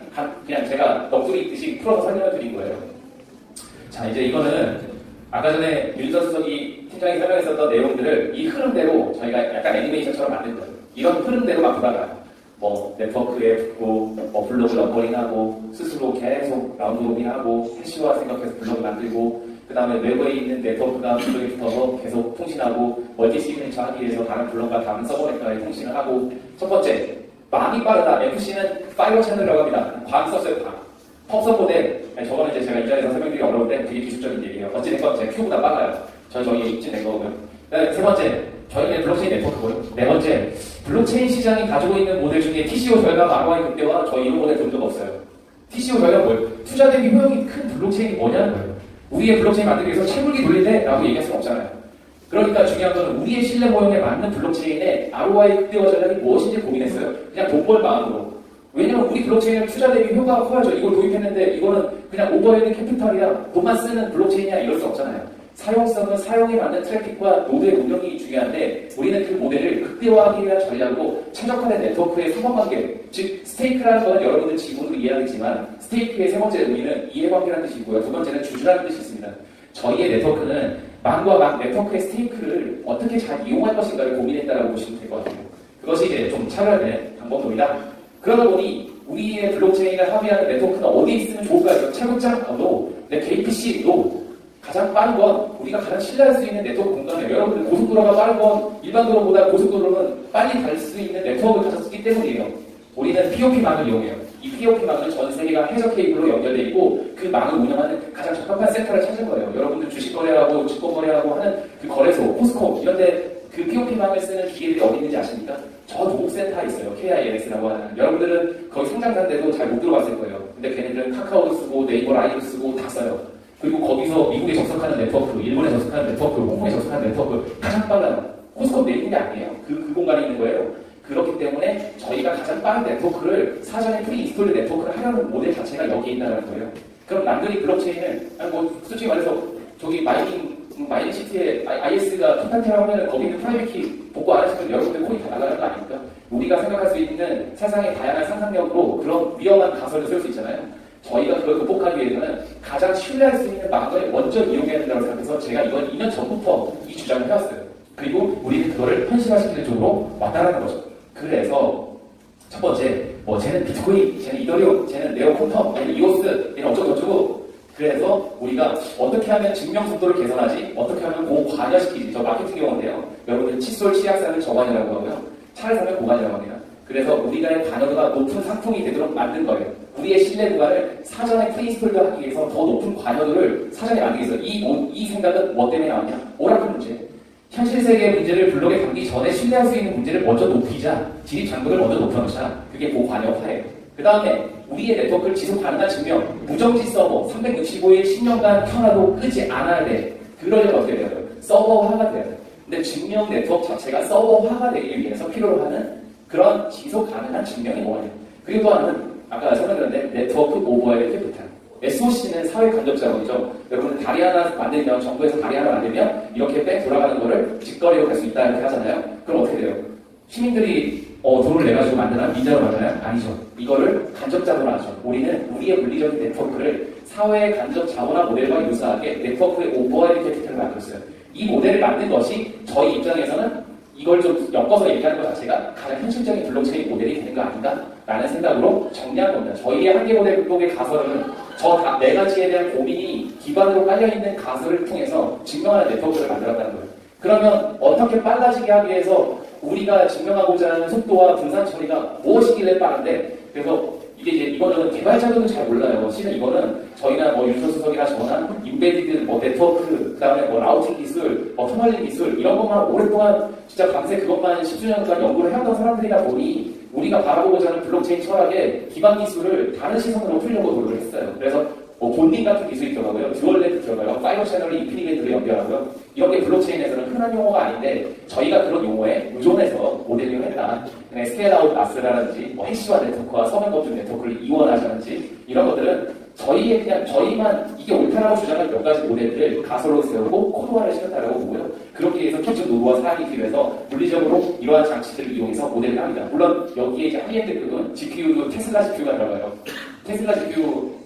그냥 제가 넋두리 있듯이 풀어서 설명을 드린 거예요. 자, 이제 이거는 아까 전에 윤서 수석이 팀장이 설명했었던 내용들을 이 흐름대로 저희가 약간 애니메이션처럼 만든 거예요. 이런 흐름대로 막 보다가 네트워크에 붙고 블록을 럼버링하고 스스로 계속 라운드 로빈하고 해시와 생각해서 블록을 만들고 그 다음에 외부에 있는 네트워크가 블록에 붙어서 계속 통신하고 멀티 시그니처 하기 위해서 다른 블록과 다른 서버넷과의 통신을 하고 첫 번째, 마음이 빠르다. FC는 파이버 채널이라고 합니다. 방 썼어요, 방. 펍서 모델. 저거는 이제 제가 이 자리에서 설명드리기 어려운데 되게 기술적인 얘기예요. 어찌됐건 제 큐보다 빨라요. 저희 입증된 거고요. 세 번째, 저희는 블록체인 네트워크고요. 네 번째, 블록체인 시장이 가지고 있는 모델 중에 TCO 절감 ROI 극대화 저희 이런 모델 본 적 없어요. TCO 절감 뭐예요? 투자 대비 효용이 큰 블록체인이 뭐냐는 거예요. 우리의 블록체인 만들기 위해서 채굴기 돌리네? 라고 얘기할 수는 없잖아요. 그러니까 중요한 거는 우리의 신뢰 모형에 맞는 블록체인의 ROI 극대화 전략이 무엇인지 고민했어요. 그냥 돈 벌 마음으로. 왜냐면 우리 블록체인은 투자 대비 효과가 커야죠. 이걸 도입했는데 이거는 그냥 오버헤드 캐피탈이야. 돈만 쓰는 블록체인이야. 이럴 수 없잖아요. 사용성은 사용에 맞는 트래픽과 노드의 운영이 중요한데 우리는 그 모델을 극대화하기 위한 전략으로 최적화된 네트워크의 상관관계, 즉 스테이크라는 것은 여러분들 지분으로 이해하겠지만 스테이크의 세 번째 의미는 이해관계라는 뜻이고요. 두 번째는 주주라는 뜻이 있습니다. 저희의 네트워크는 망과 망 네트워크의 스테이크를 어떻게 잘 이용할 것인가를 고민했다라고 보시면 될 것 같아요. 그것이 이제 좀 차별된 방법입니다. 그러다 보니 우리의 블록체인을 합의하는 네트워크는 어디에 있으면 좋을까요? 차근장 KPC도 가장 빠른 건 우리가 가장 신뢰할 수 있는 네트워크 공간이에요. 여러분들 고속도로가 빠른 건 일반 도로보다 고속도로는 빨리 갈 수 있는 네트워크를 가졌기 때문이에요. 우리는 POP망을 이용해요. 이 POP망은 전 세계가 해저 케이블로 연결되어 있고 그 망을 운영하는 가장 적합한 센터를 찾은 거예요. 여러분들 주식 거래하고 증권 거래하고 하는 그 거래소, 포스코 이런데 그 POP망을 쓰는 기계들이 어디 있는지 아십니까? 저 노국센터에 있어요. KINS라고 하는. 여러분들은 거기 성장자인데도 잘 못 들어봤을 거예요. 근데 걔네들은 카카오도 쓰고 네이버 라이브도 쓰고 다 써요. 그리고 거기서 미국에 접속하는 네트워크, 일본에 접속하는 네트워크, 홍콩에 접속하는 네트워크 가장 빨라요. 코스코 내 있는 게 아니에요. 그 공간에 있는 거예요. 그렇기 때문에 저희가 가장 빠른 네트워크를 사전에 프리인스톨드 네트워크를 하려는 모델 자체가 여기에 있다는 거예요. 그럼 남들이 블록체인을 뭐 솔직히 말해서 저기 마이닝 시티에 IS가 토탈테라 하면 거기 있는 프라이빗 키 복구 안 하시면 여러분들 코인 다 나가는 거 아닙니까? 우리가 생각할 수 있는 세상의 다양한 상상력으로 그런 위험한 가설을 쓸 수 있잖아요. 저희가 그걸 극복하기 위해서는 가장 신뢰할 수 있는 방법을 먼저 이용해야 된다고 생각해서 제가 이건 2년 전부터 이 주장을 해왔어요. 그리고 우리는 그거를 현실화시키는 쪽으로 왔다라는 거죠. 그래서 첫 번째, 뭐 쟤는 비트코인, 쟤는 이더리움, 쟤는 네오 퀀텀, 쟤는 이오스, 쟤는 어쩌고저쩌고. 그래서 우리가 어떻게 하면 증명 속도를 개선하지, 어떻게 하면 고관여시키지. 저 마케팅 용어인데요. 여러분들 칫솔 치약 사면 저관이라고 하고요. 차를 사면 고관이라고 합니다. 그래서 우리가의 관여도가 높은 상품이 되도록 만든 거예요. 우리의 신뢰 구간을 사전에 프리인스톨드 하기 위해서 더 높은 관여도를 사전에 만들기 위해서 이 생각은 뭐 때문에 나왔냐? 오라클 문제. 현실 세계의 문제를 블록에 담기 전에 신뢰할 수 있는 문제를 먼저 높이자. 진입 장벽을 먼저 높여놓자. 그게 고관여화예요. 그 다음에 우리의 네트워크를 지속 가능한 증명, 무정지 서버 365일 10년간 켜놔도 끄지 않아야 돼. 그러려면 어떻게 돼요? 서버화가 돼야 돼. 근데 증명 네트워크 자체가 서버화가 되기 위해서 필요로 하는 그런 지속 가능한 증명이 뭐예요? 그리고 또 하나는 아까 설명드렸는데 네트워크 오버헤드 캐피탈. SOC는 사회 간접 자본이죠. 여러분 다리 하나 만들면 정부에서 다리 하나 만들면 이렇게 뺑 돌아가는 거를 직거래로 갈 수 있다 이렇게 하잖아요. 그럼 어떻게 돼요? 시민들이 돈을 내가지고 만드나 민자로 만드나요? 아니죠. 이거를 간접 자본으로 하죠. 우리는 우리의 물리적인 네트워크를 사회의 간접 자본화 모델과 유사하게 네트워크의 오버헤드 캐피탈을 만들었어요. 이 모델을 만든 것이 저희 입장에서는 이걸 좀 엮어서 얘기하는 것 자체가 가장 현실적인 블록체인 모델이 되는 거 아닌가? 라는 생각으로 정리한 겁니다. 저희의 한계 모델 극복의 가설은 저 네 가지에 대한 고민이 기반으로 깔려있는 가설을 통해서 증명하는 네트워크를 만들었다는 거예요. 그러면 어떻게 빨라지게 하기 위해서 우리가 증명하고자 하는 속도와 분산 처리가 무엇이길래 빠른데 그래서 이게 이제 이거는 개발자들은 잘 몰라요. 실은 이거는 저희나 뭐 유서수석이나 저나 인베디드 뭐 네트워크 그다음에 뭐 라우팅 기술, 뭐 터널링 기술 이런 것만 오랫동안 진짜 밤새 그것만 10수년간 연구를 해왔던 사람들이다 보니 우리가 바라보고자 하는 블록체인 철학의 기반 기술을 다른 시선으로 풀려고 노력을 했어요. 그래서 뭐 본딩 같은 기술이 들어가고요. 듀얼넷 들어가요. 파이버 채널이 인피니밴드로 연결하고요. 이런 게 블록체인에서는 흔한 용어가 아닌데 저희가 그런 용어에 의존해서 모델링을 했다. 스케일아웃 나스라든지 뭐 해시와 네트워크와 서면 검증 네트워크를 이원하자든지 이런 것들은 저희의 그냥 저희만 이게 옳다라고 주장할 몇 가지 모델들을 가설로 세우고 코드화를 시켰다라고 보고요. 그렇게 해서 기존 노후와 사람이 필요해서 물리적으로 이러한 장치들을 이용해서 모델을 합니다. 물론 여기에 이제 하이엔드급은 GPU도 테슬라 GPU가 들어가요. 테슬라 GPU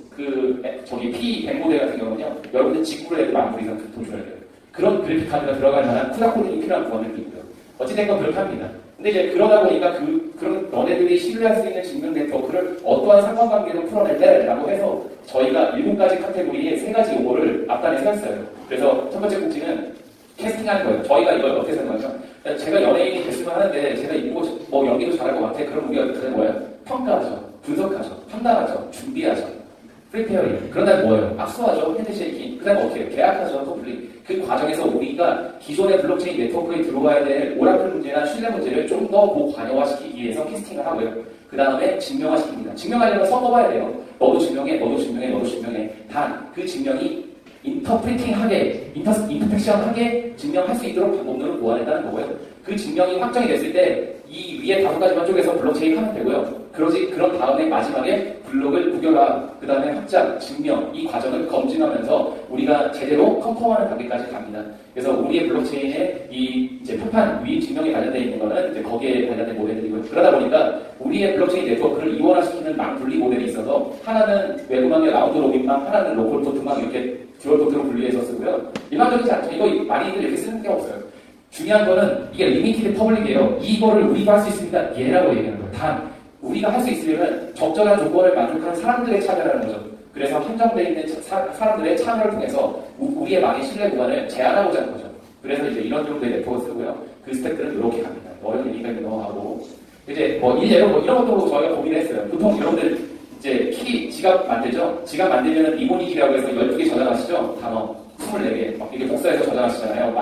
저기 P100 모델 같은 경우는요, 여러분들 직구를 해도 10,000불 이상 돈 줘야 돼요. 그런 그래픽 카드가 들어갈 만한 쿠다 코딩이 필요한 구원들이 있고요. 어찌됐건 그렇게 합니다. 근데 이제 그러다 보니까 그런 너네들이 신뢰할 수 있는 증명 네트워크를 어떠한 상관관계로 풀어낼래라고 해서 저희가 7가지 카테고리에 3가지 요거를 앞단에 세웠어요. 그래서 첫 번째 꼭지는 캐스팅하는 거예요. 저희가 이걸 어떻게 생각하죠? 제가 연예인이 됐으면 하는데 제가 이쁘고 뭐 연기도 잘할 것 같아. 그럼 우리가 어떻게 하는 거예요? 평가하죠. 분석하죠. 판단하죠. 준비하죠. 프리페어링. 그런 다음에 뭐예요? 압수하죠. 핸드쉐이킹. 그 다음에 어떻게 해요? 계약하죠. 커플링. 그 과정에서 우리가 기존의 블록체인 네트워크에 들어와야 될 오라클 문제나 신뢰 문제를 좀 더 고관여화시키기 위해서 캐스팅을 하고요. 그 다음에 증명화시킵니다. 증명하려면 섞어봐야 돼요. 너도 증명해, 너도 증명해, 너도 증명해. 단 그 증명이 인터프리팅하게, 인터섹션하게 증명할 수 있도록 방법론을 보완했다는 거고요. 그 증명이 확정이 됐을 때 이 위에 5가지만 쪼개서 블록체인 하면 되고요. 그런 다음에 마지막에 블록을 구별화, 그 다음에 확장, 증명, 이 과정을 검증하면서 우리가 제대로 컨펌하는 단계까지 갑니다. 그래서 우리의 블록체인의 이 이제 표판, 위임 증명에 관련되어 있는 거는 이제 거기에 관련된 모델들이고요. 그러다 보니까 우리의 블록체인 네트워크를 이원화시키는 망 분리 모델이 있어서 하나는 외부망의 라운드 로빈망, 하나는 로컬 토트망 이렇게 듀얼 토트로 분리해서 쓰고요. 일반적이지 않죠. 이거 많이들 이렇게 쓰는 게 없어요. 중요한 거는 이게 리미티드 퍼블릭이에요. 이거를 우리가 할 수 있습니다. 얘라고 얘기하는 거예요. 단 우리가 할 수 있으려면 적절한 조건을 만족하는 사람들의 참여라는 거죠. 그래서 한정되어 있는 사람들의 참여를 통해서 우리의 망의 신뢰 구간을 제한하고자 하는 거죠. 그래서 이제 이런 정도의 네트워크 쓰고요. 그 스택들은 이렇게 갑니다. 어려운 얘기가 넘어가고 이제 뭐 이런 것도 저희가 고민을 했어요. 보통 여러분들 이제 키 지갑 만들죠. 지갑 만들면 리모닉이라고 해서 12개 저장하시죠. 단어 24개 막 이렇게 복사해서 저장하시잖아요.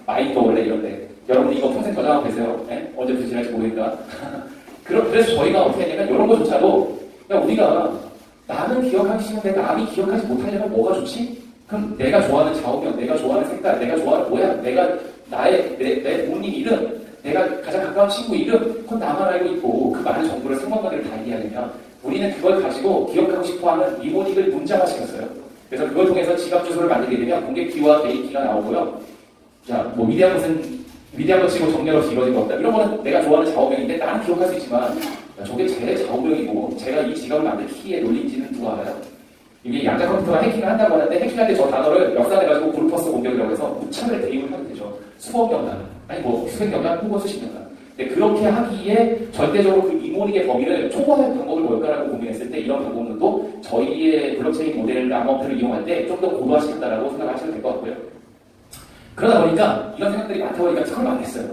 마인도 원래 이런데 여러분들 이거 평생 저장하고 계세요. 네? 언제부터 지날지 모르니까. 그래서 저희가 어떻게 했냐면 이런 거조차도 우리가 나는 기억하기 싫은데 남이 기억하지 못하려면 뭐가 좋지? 그럼 내가 좋아하는 좌우명, 내가 좋아하는 색깔, 내가 좋아하는 모양, 내 부모님 이름 내가 가장 가까운 친구 이름 그건 나만 알고 있고 그 많은 정보를 상관관계를 다 이해하려면 우리는 그걸 가지고 기억하고 싶어하는 니모닉을 문자화시켰어요. 그래서 그걸 통해서 지갑 주소를 만들게 되면 공개 키와 메인 키가 나오고요. 자, 뭐 위대한 것 치고 정렬 없이 이루어진 것 없다. 이런 거는 내가 좋아하는 좌우명인데 나는 기억할 수 있지만 야, 저게 제 좌우명이고 제가 이 지갑을 만든 키의 논리인지는 누가 알아요? 이게 양자 컴퓨터가 해킹을 한다고 하는데 해킹할 때 저 단어를 역산해가지고 브루퍼스 공격이라고 해서 무차별 대입을 하면 되죠. 수억 경단, 아니 뭐 수백 경단, 혹은 수십 경단. 근데 그렇게 하기에 절대적으로 그 이모닉의 범위를 초과할 방법을 뭘까라고 고민했을 때 이런 방법론도 저희의 블록체인 모델 암호화폐를 이용할 때 좀 더 고도화시켰다라고 생각하시면 될 것 같고요. 그러다 보니까 이런 생각들이 많다 보니까 특허를 많이 했어요.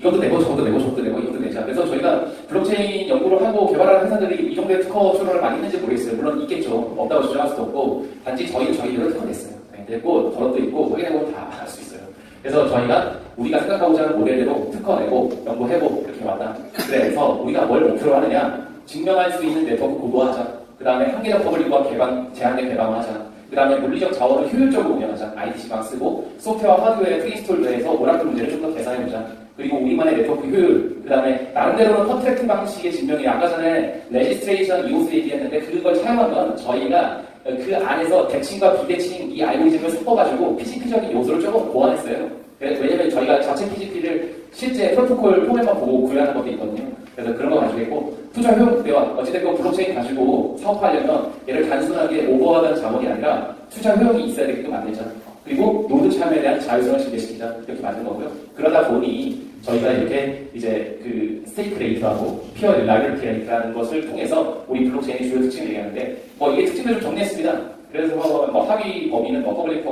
이것도 내고 저것도 내고 저것도 내고 이것도 내자. 그래서 저희가 블록체인 연구를 하고 개발하는 회사들이 이 정도의 특허 출원을 많이 했는지 모르겠어요. 물론 있겠죠. 없다고 주장할 수도 없고 단지 저희들은 특허 냈어요. 됐고 저것도 있고 확인해보면 다 할 수 있어요. 그래서 저희가 우리가 생각하고자 하는 모델대로 특허 내고 연구해보고 이렇게 왔다. 그래서 우리가 뭘 목표로 하느냐 증명할 수 있는 네트워크 고도화하자. 그 다음에 한계적 퍼블릭과 제한된 개방하자. 그 다음에 물리적 자원을 효율적으로 운영하자. IDC방 쓰고 소프트웨어 하드웨어 프리인스톨드해서 오라클 문제를 좀 더 계산해보자. 그리고 우리만의 네트워크 효율, 그 다음에 나름대로는 컨트랙팅 방식의 증명이 아까 전에 레지스트레이션 EOS 얘기했는데 그걸 사용하면 저희가 그 안에서 대칭과 비대칭 이 알고리즘을 섞어가지고 PGP적인 요소를 조금 보완했어요. 왜냐면 저희가 자체 PGP를 실제 프로토콜 포맷만 보고 구현하는 것도 있거든요. 그래서 그런 거 가지고 있고 투자 효용 극대화, 어찌됐건 블록체인 가지고 사업하려면 얘를 단순하게 오버하는 자본이 아니라 투자 효용이 있어야 되게끔 만들자. 그리고 노드 참여에 대한 자율성을 증대시키자. 이렇게 만든 거고요. 그러다 보니 저희가 이렇게 이제 그 스테이크 레이트하고 피어 라이블리티 레이트라는 것을 통해서 우리 블록체인의 주요 특징을 얘기하는데 뭐 이게 특징을 좀 정리했습니다. 그래서 뭐 합의 범위는 뭐 퍼블릭,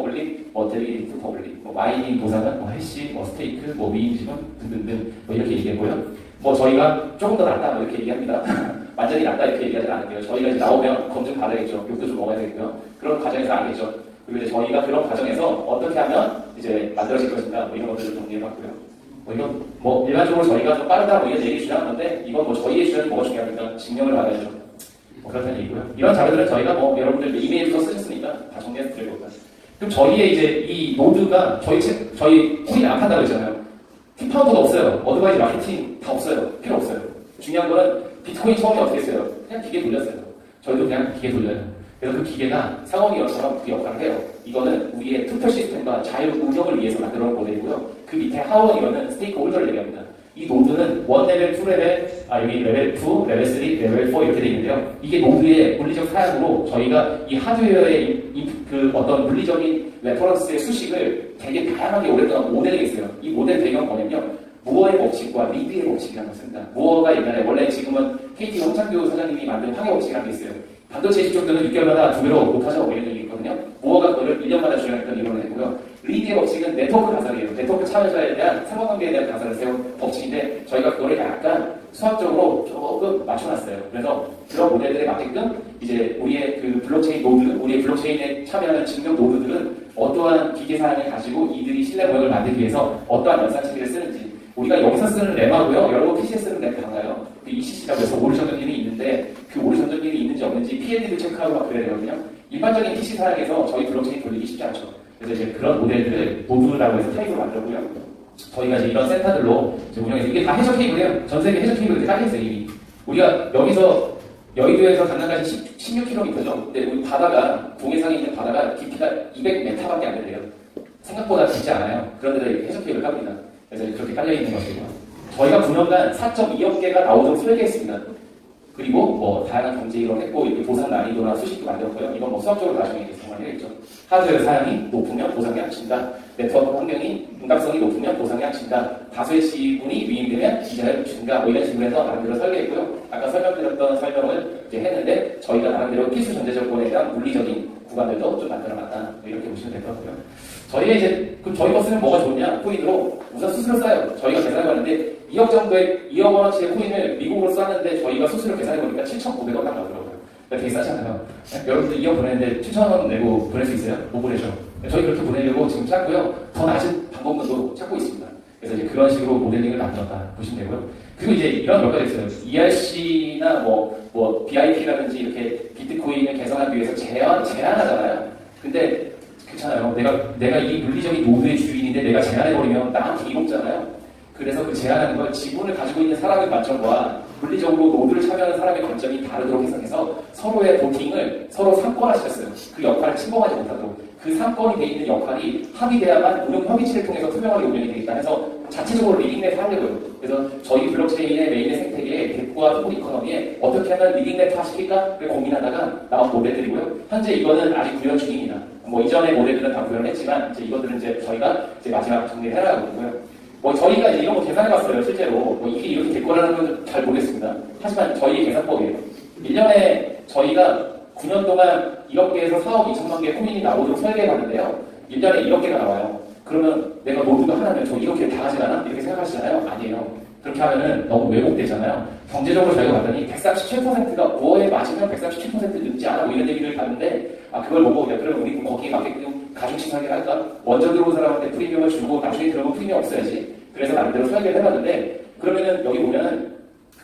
뭐 데리베이티브 퍼블릭, 뭐 마이닝 보상은 뭐 해시, 뭐 스테이크, 뭐 위임지분 등등등 뭐 이렇게 얘기했고요. 뭐 저희가 조금 더 낫다 뭐 이렇게 얘기합니다. 완전히 낫다 이렇게 얘기하지 않을게요. 저희가 이제 나오면 검증 받아야겠죠. 욕도 좀 먹어야 되겠고요. 그런 과정에서 알겠죠. 그리고 이제 저희가 그런 과정에서 어떻게 하면 이제 만들어질 것인가 뭐 이런 것들을 정리해봤고요. 뭐 이건 뭐 일반적으로 저희가 좀 빠르다 뭐 이런 얘기 주장한 건데 이건 뭐 저희의 주장은 뭐가 중요합니까? 증명을 받아야죠. 뭐 그렇다는 얘기고요. 이런 자료들은 저희가 뭐 여러분들 이메일도 쓰셨으니까 다 정리해서 드릴 겁니다. 그럼 저희의 이제 이 노드가 저희 코인 안 판다고 했잖아요. 팀파운드도 없어요. 어드바이즈 마케팅 다 없어요. 필요 없어요. 중요한 거는 비트코인 처음에 어떻게 했어요? 그냥 기계 돌렸어요. 저희도 그냥 기계 돌려요. 그래서 그 기계가 상원이어처럼 그 역할을 해요. 이거는 우리의 투표 시스템과 자율 운영을 위해서 만들어 놓은 모델이고요. 그 밑에 하원이어는 스테이크 홀더를 얘기합니다. 이 노드는 1레벨, 2레벨, 여기 레벨 2, 레벨 3, 레벨 4 이렇게 되어 있는데요. 이게 노드의 물리적 사양으로 저희가 이 하드웨어의 그 어떤 물리적인 레퍼런스의 수식을 되게 다양하게 오랫동안 모델링했어요. 이 모델 배경은 뭐냐면 무어의 법칙과 리드의 법칙이라는 걸 씁니다. 무어가 옛날에 원래 지금은 KT 홍창규 사장님이 만든 황해 법칙이라는 게 있어요. 반도체 집중도는 6개월마다 2배로 못하죠. 뭐 이런 얘기 있거든요. 무어가 그걸 1년마다 주장했던 이론을 했고요. 리드의 법칙은 네트워크 가설이에요. 네트워크 참여자에 대한 상호관계에 대한 가설을 세운 법칙인데 저희가 그거를 약간 수학적으로 조금 맞춰놨어요. 그래서 그런 모델들에 맞게끔 이제 우리의 그 블록체인 노드, 우리의 블록체인에 참여하는 증명 노드들은 어떠한 기계 사양을 가지고 이들이 신뢰 모형을 만들기 위해서 어떠한 연산체계를 쓰는지 우리가 여기서 쓰는 램하고요. 여러분 PC에 쓰는 램 달라요. 그 ECC라고 해서 오류 전전기능이 있는데 그 오류 전전기능이 있는지 없는지 PLD도 체크하고 막 그래야 되거든요. 일반적인 PC 사양에서 저희 블록체인 돌리기 쉽지 않죠. 그래서 이제 그런 모델들을 노드라고 해서 타입으로 만들고요. 저희가 이제 이런 센터들로 이제 운영해서 이게 다 해저 케이블이에요. 전 세계 해저 케이블이 깔려있어요 이미. 우리가 여기서 여의도에서 강남까지 16km죠. 근데 우리 바다가 동해상에 있는 바다가 깊이가 200m밖에 안 된대요. 생각보다 깊지 않아요. 그런데도 해저 케이블 깝니다. 그래서 그렇게 깔려있는 것이고요. 저희가 9년간 4.2억 개가 나오도록 설계했습니다. 그리고 뭐 다양한 경제 이론을 했고 이렇게 보상 난이도나 수식도 만들었고요. 이건 뭐 수학적으로 나중에 정말 해야겠죠. 하드웨어 사양이 높으면 보상량 증가, 네트워크 환경이 응답성이 높으면 보상량 증가, 다수의 지분이 위임되면 이자율 증가, 뭐 이런 식으로 해서 나름대로 설계했고요. 아까 설명드렸던 설명을 이제 했는데 저희가 나름대로 필수 전제 조건에 대한 물리적인 구간들도 좀 만들어놨다. 뭐 이렇게 보시면 될 것 같고요. 저희가 이제 그럼 저희 거 쓰면 뭐가 좋냐? 코인으로 우선 수수료 싸요. 저희가 계산해봤는데 2억 정도의 2억 원어치의 코인을 미국으로 쌌는데 저희가 수수료 계산해보니까 7,900원 딱 나오더라고요. 되게 싸잖아요. 여러분들 2억 보내는데 7,000원 내고 보낼 수 있어요? 못 보내죠. 저희 그렇게 보내려고 지금 찾고요. 더 낮은 방법론도 찾고 있습니다. 그래서 이제 그런 식으로 모델링을 만들었다 보시면 되고요. 그리고 이제 이런 몇 가지 있어요. ERC나 뭐 BIP라든지 이렇게 비트코인을 개선하기 위해서 제한하잖아요. 근데 그렇잖아요. 내가 이 물리적인 노드의 주인인데 내가 제한해버리면 나한테 이롭잖아요. 그래서 그 제안하는 걸 지분을 가지고 있는 사람의 관점과 물리적으로 노드를 참여하는 사람의 관점이 다르도록 해석해서 서로의 보팅을 서로 상권화시켰어요. 그 역할을 침범하지 못하도록. 그 상권이 돼 있는 역할이 합의돼야만 운용 협의체를 통해서 투명하게 운영이 되겠다 해서 자체적으로 리딩넷 하려고요. 그래서 저희 블록체인의 메인의 생태계에 덱과 토큰 이코노미에 어떻게 하면 리딩넷화 시킬까를 고민하다가 나온 모델들이고요. 현재 이거는 아직 구현 중입니다. 뭐 이전의 모델들은 다 구현을 했지만 이제 이것들은 이제 저희가 이제 마지막 정리를 해나가고 있고요. 뭐 저희가 이제 이런 거 계산해봤어요. 실제로 뭐 이게 이렇게 될 거라는 건 잘 모르겠습니다. 하지만 저희의 계산법이에요. 1년에 저희가 9년 동안 1억 개에서 4억 2천만 개의 코인이 나오도록 설계해봤는데요. 1년에 1억 개가 나와요. 그러면 내가 노드가 하나면 저 1억 개를 다 가져가나? 이렇게 생각하시잖아요. 아니에요. 그렇게 하면은 너무 왜곡되잖아요. 경제적으로 저희가 봤더니 137%가 5월에 맞으면 137% 늦지 않아 뭐 이런 얘기를 봤는데 그걸 보고 그럼 우리 거기에 맞게끔 가중치 설계를 할까? 먼저 들어온 사람한테 프리미엄을 주고 나중에 들어오면 프리미엄 없어야지. 그래서 나름대로 설계를 해봤는데 그러면은 여기 보면은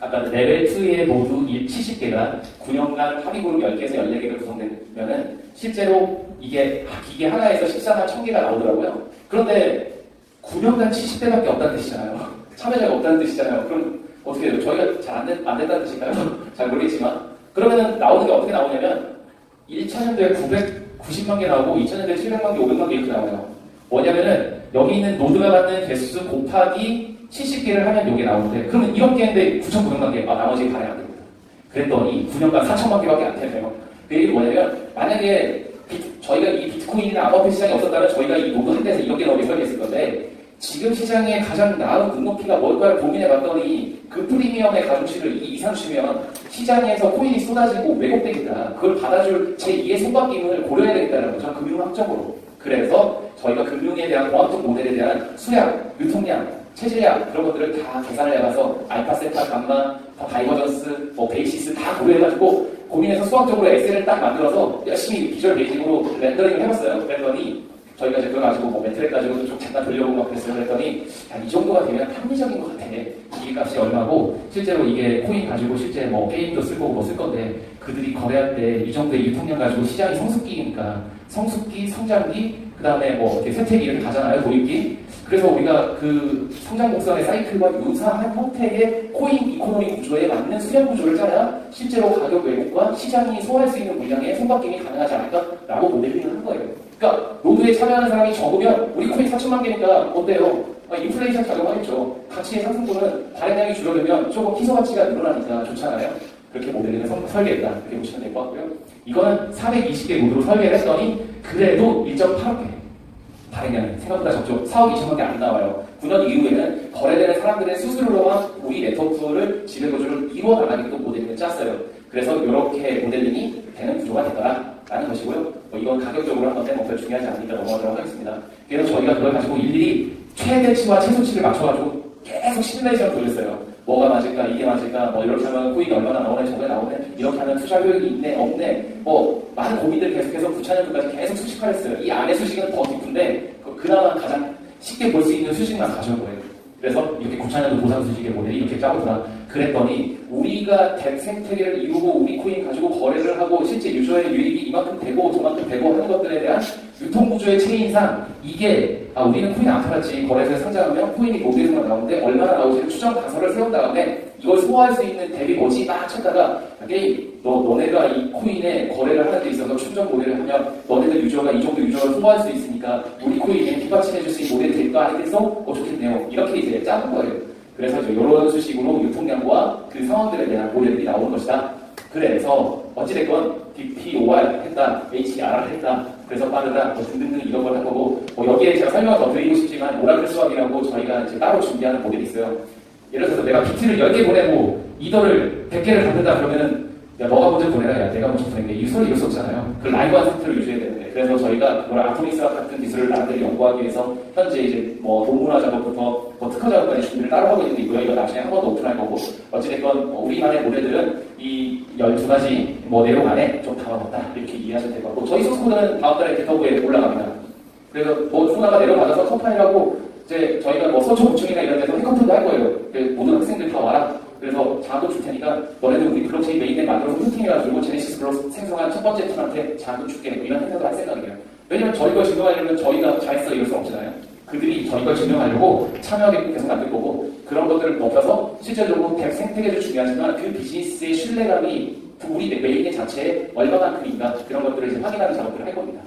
아까 레벨 2의 모두 70개가 9년간 합의그룹 10개에서 14개가 구성되면은 실제로 이게 기계 하나에서 14만 1000개가 나오더라고요. 그런데 9년간 70대밖에 없다는 뜻이잖아요. 참여자가 없다는 뜻이잖아요. 그럼 어떻게 해요? 저희가 잘 안 된다는 뜻인가요? 잘 모르겠지만 그러면은 나오는 게 어떻게 나오냐면 1차년도에 990만 개 나오고 2차년도에 700만 개, 500만 개 이렇게 나와요. 뭐냐면은 여기 있는 노드가 받는 개수 곱하기 70개를 하면 이게 나오는데 그러면 1억 개인데 9,900만 개 나머지 발행 안 됩니다. 그랬더니 9년간 4천만 개밖에 안 되네요. 그 얘기 뭐냐면 만약에 저희가 이 비트코인이나 암호화폐 시장이 없었다면 저희가 이 노드 한 대에서 1억 개 넘게 설계했을 건데 지금 시장에 가장 나은 눈높이가 뭘까를 고민해봤더니 그 프리미엄의 가중치를 이상 주면 시장에서 코인이 쏟아지고 왜곡되겠다. 그걸 받아줄 제2의 손바뀜을 고려해야 되겠다는 거죠. 금융학적으로. 그래서 저희가 금융에 대한 공학적 모델에 대한 수량, 유통량, 체질량 그런 것들을 다 계산을 해봐서 알파, 세타, 감마, 다이버전스, 베이시스 다 고려해가지고 고민해서 수학적으로 엑셀을 딱 만들어서 열심히 비주얼 베이직으로 렌더링을 해봤어요. 그랬더니 저희가 이제 그거 가지고 매트릭 가지고 좀 잠깐 돌려보고 막 그랬어요. 그랬더니 이 정도가 되면 합리적인 것 같아. 이 값이 얼마고 실제로 이게 코인 가지고 실제 뭐 게임도 쓰고 뭐 쓸 건데 그들이 거래할 때 이 정도의 유통량 가지고 시장이 성숙기니까 성숙기, 성장기, 그 다음에 뭐 이렇게 쇠퇴기 이렇게 가잖아요. 도입기. 그래서 우리가 그 성장 곡선의 사이클과 유사한 형태의 코인 이코노미 구조에 맞는 수량 구조를 짜야 실제로 가격 왜곡과 시장이 소화할 수 있는 물량의 손바뀜이 가능하지 않을까라고 모델링을 한 거예요. 그러니까 노드에 참여하는 사람이 적으면 우리 코인 4천만 개니까 어때요? 인플레이션 작용하겠죠. 가치의 상승분은 발행량이 줄어들면 조금 희소 가치가 늘어나니까 좋잖아요. 그렇게 모델링을 설계했다. 그렇게 보시면 될 것 같고요. 이거는 420개 노드로 설계를 했더니 그래도 1.8억 개. 발행량이 생각보다 적죠. 4억 2천만 개 안 나와요. 9년 이후에는 거래되는 사람들의 수수료로만 우리 네트워크를 지배구조를 이루어 나가기도 모델링을 짰어요. 그래서 이렇게 모델링이 되는 구조가 됐더라라는 것이고요. 이건 가격적으로 한 건데 별 중요하지 않으니까 넘어가도록 하겠습니다. 그래서 저희가 그걸 가지고 일일이 최대치와 최소치를 맞춰가지고 계속 시뮬레이션을 돌렸어요. 뭐가 맞을까, 이게 맞을까, 뭐 이렇게 하면 코인이 얼마나 나오네, 저게 나오네, 이렇게 하면 투자 효율이 있네, 없네, 뭐 많은 고민들 계속해서 9차년도까지 계속 수식화를 했어요. 이 안에 수식은 더 깊은데 그나마 가장 쉽게 볼 수 있는 수식만 가져온 거예요. 그래서 이렇게 9차년도 보상 수식의 모델이 이렇게 짜고더라. 그랬더니 우리가 덱 생태계를 이루고 우리 코인 가지고 거래를 하고 실제 유저의 유익이 이만큼 되고 저만큼 되고 하는 것들에 대한 유통구조의 체인상 이게 우리는 코인 안 팔았지 거래소에 상장하면 코인이 모델에서만 나오는데 얼마나 나오지를 추정 가설을 세운 다음에 이걸 소화할 수 있는 덱이 뭐지 딱 찾다가 너네가 이 코인에 거래를 하는 데 있어서 충전 모델을 하면 너네들 유저가 이 정도 유저를 소화할 수 있으니까 우리 코인에 뒷받침해줄 수 있는 모델이 될까 아니겠어? 좋겠네요. 이렇게 이제 짜는 거예요. 그래서 이제 이런 수식으로 유통량과 그 상황들에 대한 모델들이 나오는 것이다. 그래서 어찌됐건 DPOR 했다, HRR 했다, 그래서 빠르다, 등등등 이런 걸 한 거고 여기에 제가 설명을 더 드리고 싶지만 오라클 수학이라고 저희가 이제 따로 준비하는 모델이 있어요. 예를 들어서 내가 비트를 10개 보내고 이더를 100개를 받는다 그러면은 야, 너가 먼저 보내라, 야, 내가 먼저 보낸 게 이 소리 이럴 수 없잖아요. 그 라이브한 상태를 유지해야 되는데. 그래서 저희가 그걸 아토믹 수학 같은 기술을 나름대로 연구하기 위해서 현재 이제 동문화 작업부터 특허 작업까지 준비를 따로 하고 있는 게 있고요. 이거 나중에 한 번 더 오픈할 거고. 어찌됐건 우리만의 모델들은 이 12가지 내용 안에 좀 담아봤다. 이렇게 이해하시면 될 것 같고. 저희 소스코드는 다음 달에 기터브에 올라갑니다. 그래서 소나가 내려받아서 컴파일하고 이제 저희가 서초 구청이나 이런 데서 해커톤도 할 거예요. 모든 학생들 다 와라. 그래서 자도 줄 테니까 너네들 우리 블록체인 메인넷 만들어서 후팅해가지고 제네시스 블록 생성한 첫 번째 팀한테 자도 줄게. 이런 행사도 할 생각이에요. 왜냐면 저희가 증명하려면 저희가 잘했어 이럴 수 없잖아요. 그들이 저희 걸 증명하려고 참여하게끔 계속 만들 거고 그런 것들을 높여서 실질적으로 생태계도 중요하지만 그 비즈니스의 신뢰감이 우리 메인의 자체에 얼마만큼인가 그런 것들을 이제 확인하는 작업들을 할 겁니다.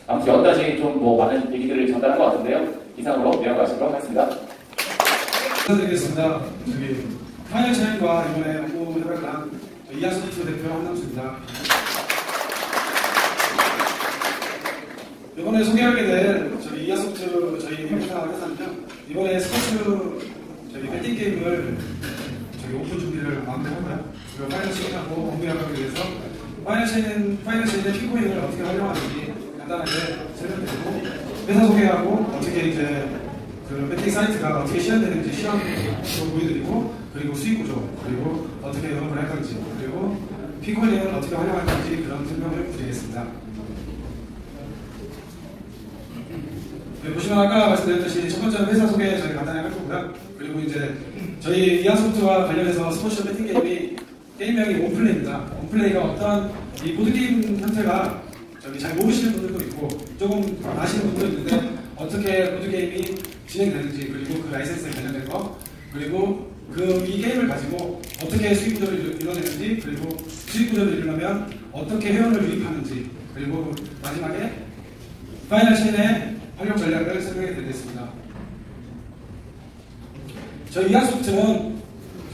아무튼 여기까지 좀 뭐 많은 얘기들을 전달한 것 같은데요. 이상으로 내려가시도록 하겠습니다. 감사드리겠습니다. 저기 파이널 체인과 이번에 업무 협약한 이하소프트 대표 한남수입니다. 이번에 소개하게 될 저희 이하소프트 저희 회사는요. 이번에 스포츠 저희 배팅 게임을 저희 오픈 준비를 마무리하고요. 그리고 파이널 체인하고 업무 협약을 위해서 파이널 체인의 킥코인을 어떻게 활용하는지 간단하게 설명드리고 회사 소개하고 어떻게 이제 그 배팅 사이트가 어떻게 시연되는지 시연도 보여드리고 그리고 수익 구조 그리고 어떻게 영업을 할 건지 그리고 피코인을 어떻게 활용할 건지 그런 설명을 드리겠습니다. 네, 보시면 아까 말씀드렸듯이 첫 번째는 회사 소개 저희 간단히 할 거고요. 그리고 이제 저희 이하소프트와 관련해서 스포츠 배팅 게임이 게임명이 온플레이입니다. 온플레이가 어떤 이 보드게임 형태가 저기 잘 모르시는 분들도 있고 조금 아시는 분들도 있는데 어떻게 보드게임이 진행되는지 그리고 그 라이센스에 관련된 거 그리고 이 게임을 가지고 어떻게 수익 구조를 이뤄내는지 그리고 수익 구조를 이루려면 어떻게 회원을 유입하는지 그리고 마지막에 파이널 체인의 활용 전략을 설명해 드리겠습니다. 저희 이하소프트는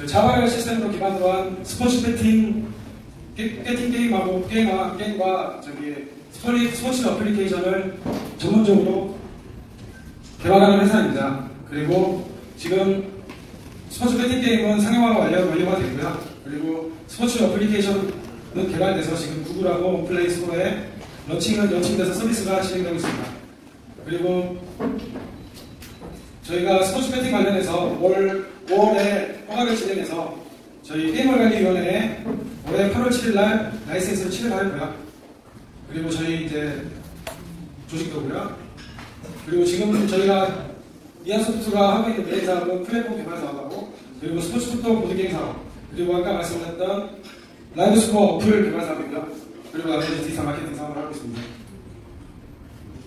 자바를 시스템으로 기반으로 한 스포츠 배팅 게임하고 게임과 스포츠 어플리케이션을 전문적으로 개발하는 회사입니다. 그리고 지금 스포츠 배팅 게임은 상용화가 완료가 되고요. 그리고 스포츠 어플리케이션은 개발돼서 지금 구글하고 플레이 스토어에 런칭돼서 서비스가 진행되고 있습니다. 그리고 저희가 스포츠 배팅 관련해서 올 5월에 허가를 진행해서 저희 게임을관리위원회에 올해 8월 7일날 라이센스를 취득하였고요. 그리고 저희 이제 조직도고요. 그리고 지금 저희가 이하소프트가 하고 있는 메인 사업은 플랫폼 개발 사업하고 그리고 스포츠 토토 보드게임 사업 그리고 아까 말씀드렸던 라이브 스코어 어플 개발 사업이고요. 그리고 나머지 디지털 마케팅 사업을 하고 있습니다.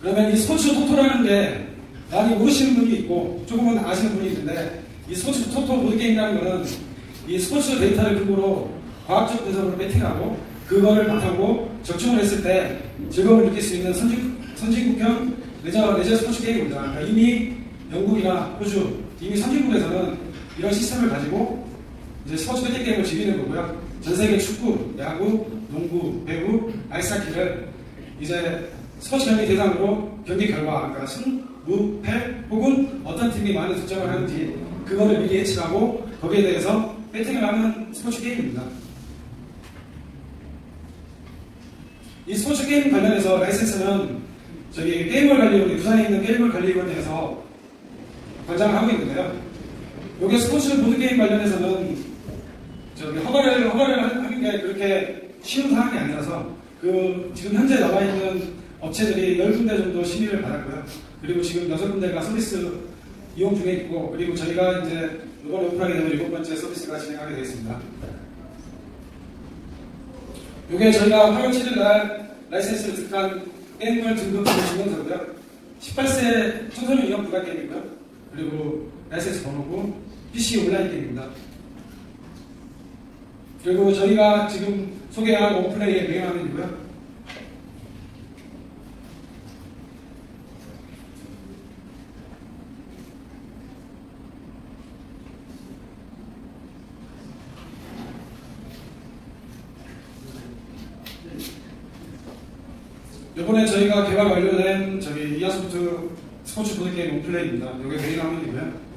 그러면 이 스포츠 토토라는 게 많이 모르시는 분이 있고 조금은 아시는 분이 있는데 이 스포츠 토토 보드게임이라는 거는 이 스포츠 데이터를 근거로 과학적 분석으로 배팅하고 그거를 바탕으로 적중을 했을 때 즐거움을 느낄 수 있는 선진국형 레저 스포츠 게임입니다. 그러니까 이미 영국이나 호주, 이미 선진국에서는 이런 시스템을 가지고 이제 스포츠 배팅 게임을 즐기는 거고요. 전 세계 축구, 야구, 농구, 배구, 아이스하키를 이제 스포츠 경기 대상으로 경기 결과, 그러니까 승, 무, 패 혹은 어떤 팀이 많은 득점을 하는지 그거를 미리 예측하고 거기에 대해서 배팅을 하는 스포츠 게임입니다. 이 스포츠 게임 관련해서 라이센스는 저기 게임을관리위원회, 부산에 있는 게임을관리위원회에서 관장을 하고 있는데요. 여기 스포츠 보드게임 관련해서는 저기 허가를 하는 게 그렇게 쉬운 사항이 아니라서 지금 현재 나와 있는 업체들이 10군데 정도 심의를 받았고요. 그리고 지금 6군데가 서비스 이용 중에 있고 그리고 저희가 이제 이번에 오픈하게 되면 7번째 서비스가 진행하게 되겠습니다. 이게 저희가 8월 7일 날 라이센스를 득한 게임물 등급 증명서고요. 18세 청소년 이용 부가 게임이고요. 그리고 라이센스 번호고 PC 온라인 게임입니다. 그리고 저희가 지금 소개한 온플레이의 매개화면이고요. 이번에 저희가 개발 완료된 저기 이하소프트 스포츠 보드게임 온플레이입니다. 이게 메인 화면이고요.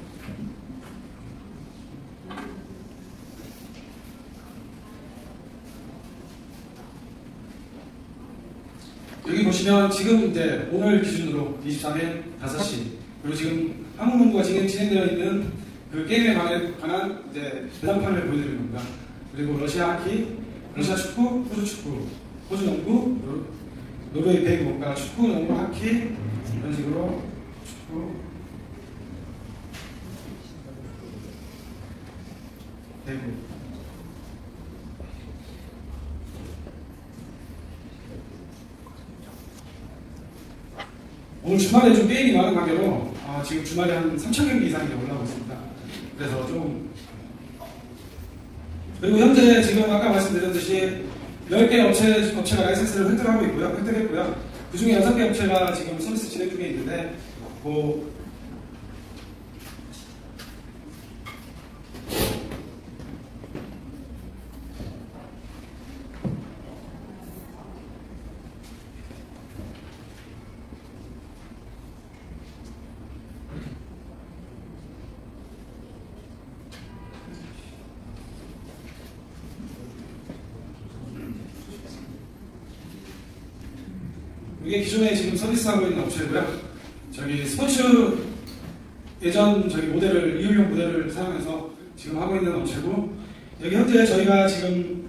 여기 보시면 지금 이제 오늘 기준으로 23일 5시 그리고 지금 한국농구가 지금 진행되어 있는 그 게임에 관한 이제 대상판을 보여드리는 겁니다. 그리고 러시아 하키, 러시아 축구, 호주 축구, 호주 농구, 노르웨이 배구, 그러니까 축구, 농구, 하키 이런 식으로 축구, 배구. 오늘 주말에 좀 게임이 많은 관계로 지금 주말에 한 3,000경기 이상이 올라오고 있습니다. 그래서 좀 그리고 현재 지금 아까 말씀드렸듯이 10개 업체가 라이센스를 획득했고요. 그 중에 6개 업체가 지금 서비스 진행 중에 있는데 이게 기존에 지금 서비스하고 있는 업체고요. 저기 스포츠 예전 저기 모델을 이율용 모델을 사용해서 지금 하고 있는 업체고, 여기 현재 저희가 지금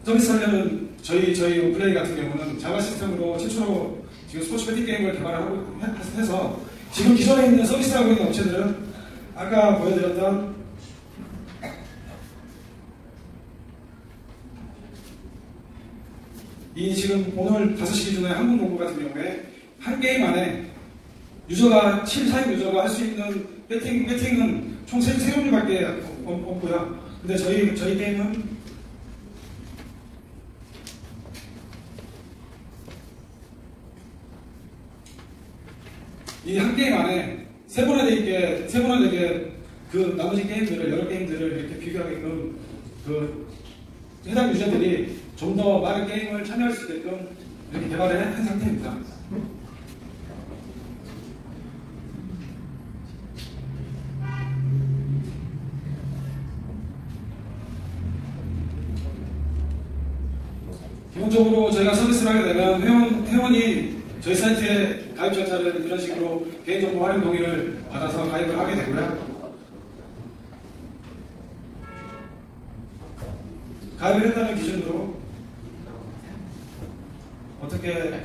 서비스하려는 저희 오플레이 같은 경우는 자바 시스템으로 최초로 지금 스포츠 배팅 게임을 개발하고 해서 지금 기존에 있는 서비스하고 있는 업체들은 아까 보여드렸던 이 지금 오늘 5시 기준에 한국농구 같은 경우에 한 게임 안에 사용 유저가 할 수 있는 배팅은 총 3종류밖에 없고요. 근데 저희 게임은 이 한 게임 안에 세 번에 되게 그 나머지 게임들을 여러 게임들을 이렇게 비교하게끔 그 해당 유저들이 좀 더 많은 게임을 참여할 수 있게끔 이렇게 개발을 한 상태입니다. 기본적으로 저희가 서비스를 하게 되면 회원이 저희 사이트에 가입 절차를 이런 식으로 개인정보 활용 동의를 받아서 가입을 하게 되고요. 가입을 했다는 기준으로 어떻게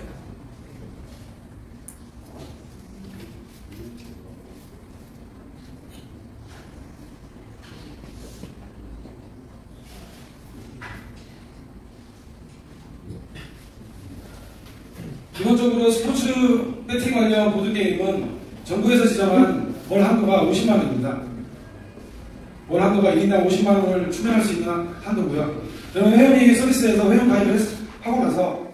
기본적으로 스포츠 배팅 관련 보드게임은 정부에서 지정한 월 한도가 50만 원입니다. 월 한도가 1인당 50만 원을 추면할 수 있는 한도고요. 그러면 회원이 서비스에서 회원 가입을 하고 나서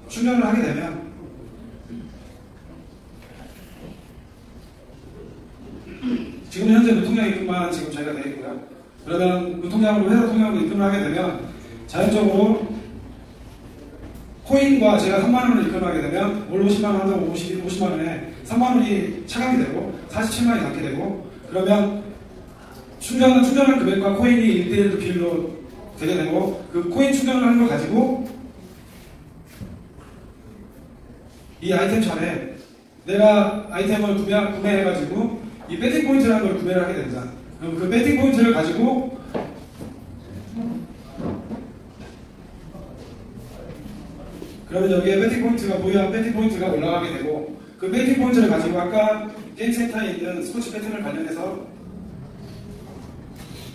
충전을 하게 되면 지금 현재 무통장 입금만 지금 저희가 되어 있고요. 그러면 무통장으로 회사 통장으로 입금을 하게 되면 자연적으로 코인과 제가 3만 원을 입금하게 되면 월 50만 원 한다고 50만 원에 3만 원이 차감이 되고 47만 원이 남게 되고, 그러면 충전한 금액과 코인이 1대1 비율로 되게 되고, 그 코인 충전을 하는 걸 가지고 이 아이템 차례 내가 아이템을 구매해가지고 이 배팅 포인트라는 걸 구매를 하게 됩니다. 그럼 그 배팅 포인트를 가지고 그러면 여기에 배팅 포인트가 보유한 배팅 포인트가 올라가게 되고, 그 배팅 포인트를 가지고 아까 게임센터에 있는 스포츠 배팅을 관련해서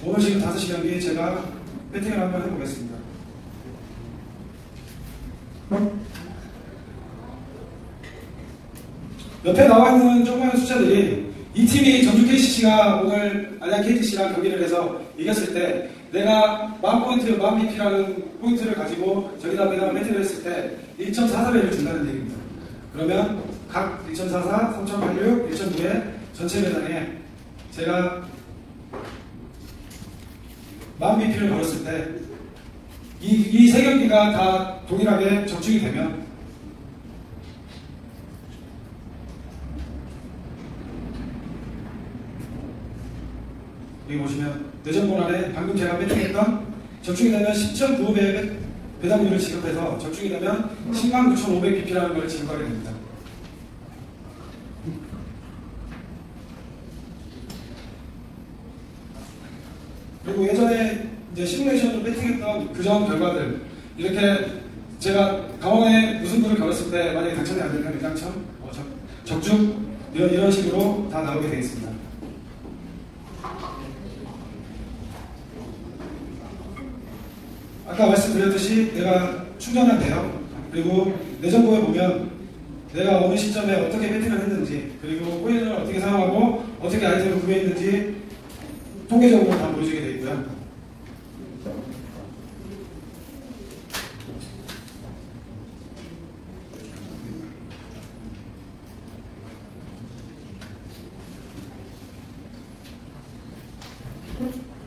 오늘 지금 5시 경기 제가 배팅을 한번 해보겠습니다. 옆에 나와 있는 조그마한 숫자들이 이 팀이 전주 KCC가 오늘 안양 KGC랑 경기를 해서 이겼을 때 내가 1000포인트, 1000BP라는 포인트를 가지고 저기다 매달 배팅을 했을 때 1.44배를 준다는 얘기입니다. 그러면 각 1.44, 3.86, 1.9의 전체 매달에 제가 1000BP를 걸었을 때 이 세 경기가 다 동일하게 적중이 되면 여기 보시면 내전본안에 방금 제가 배팅했던 적중이 되면 10.95배의 배당률을 지급해서 적중이 되면 109,500bp라는 걸 지급하게 됩니다. 그리고 예전에 이제 시뮬레이션으로 배팅했던 그전 결과들, 이렇게 제가 강원에 무승부를 걸었을 때 만약에 당첨이 안 되면 일당첨, 적중 이런 식으로 다 나오게 되어 있습니다. 아까 말씀드렸듯이 내가 충전한대요. 그리고 내 정보에 보면 내가 어느 시점에 어떻게 배팅을 했는지, 그리고 코인을 어떻게 사용하고 어떻게 아이템을 구매했는지 통계적으로 다 보여주게 되어 있고요.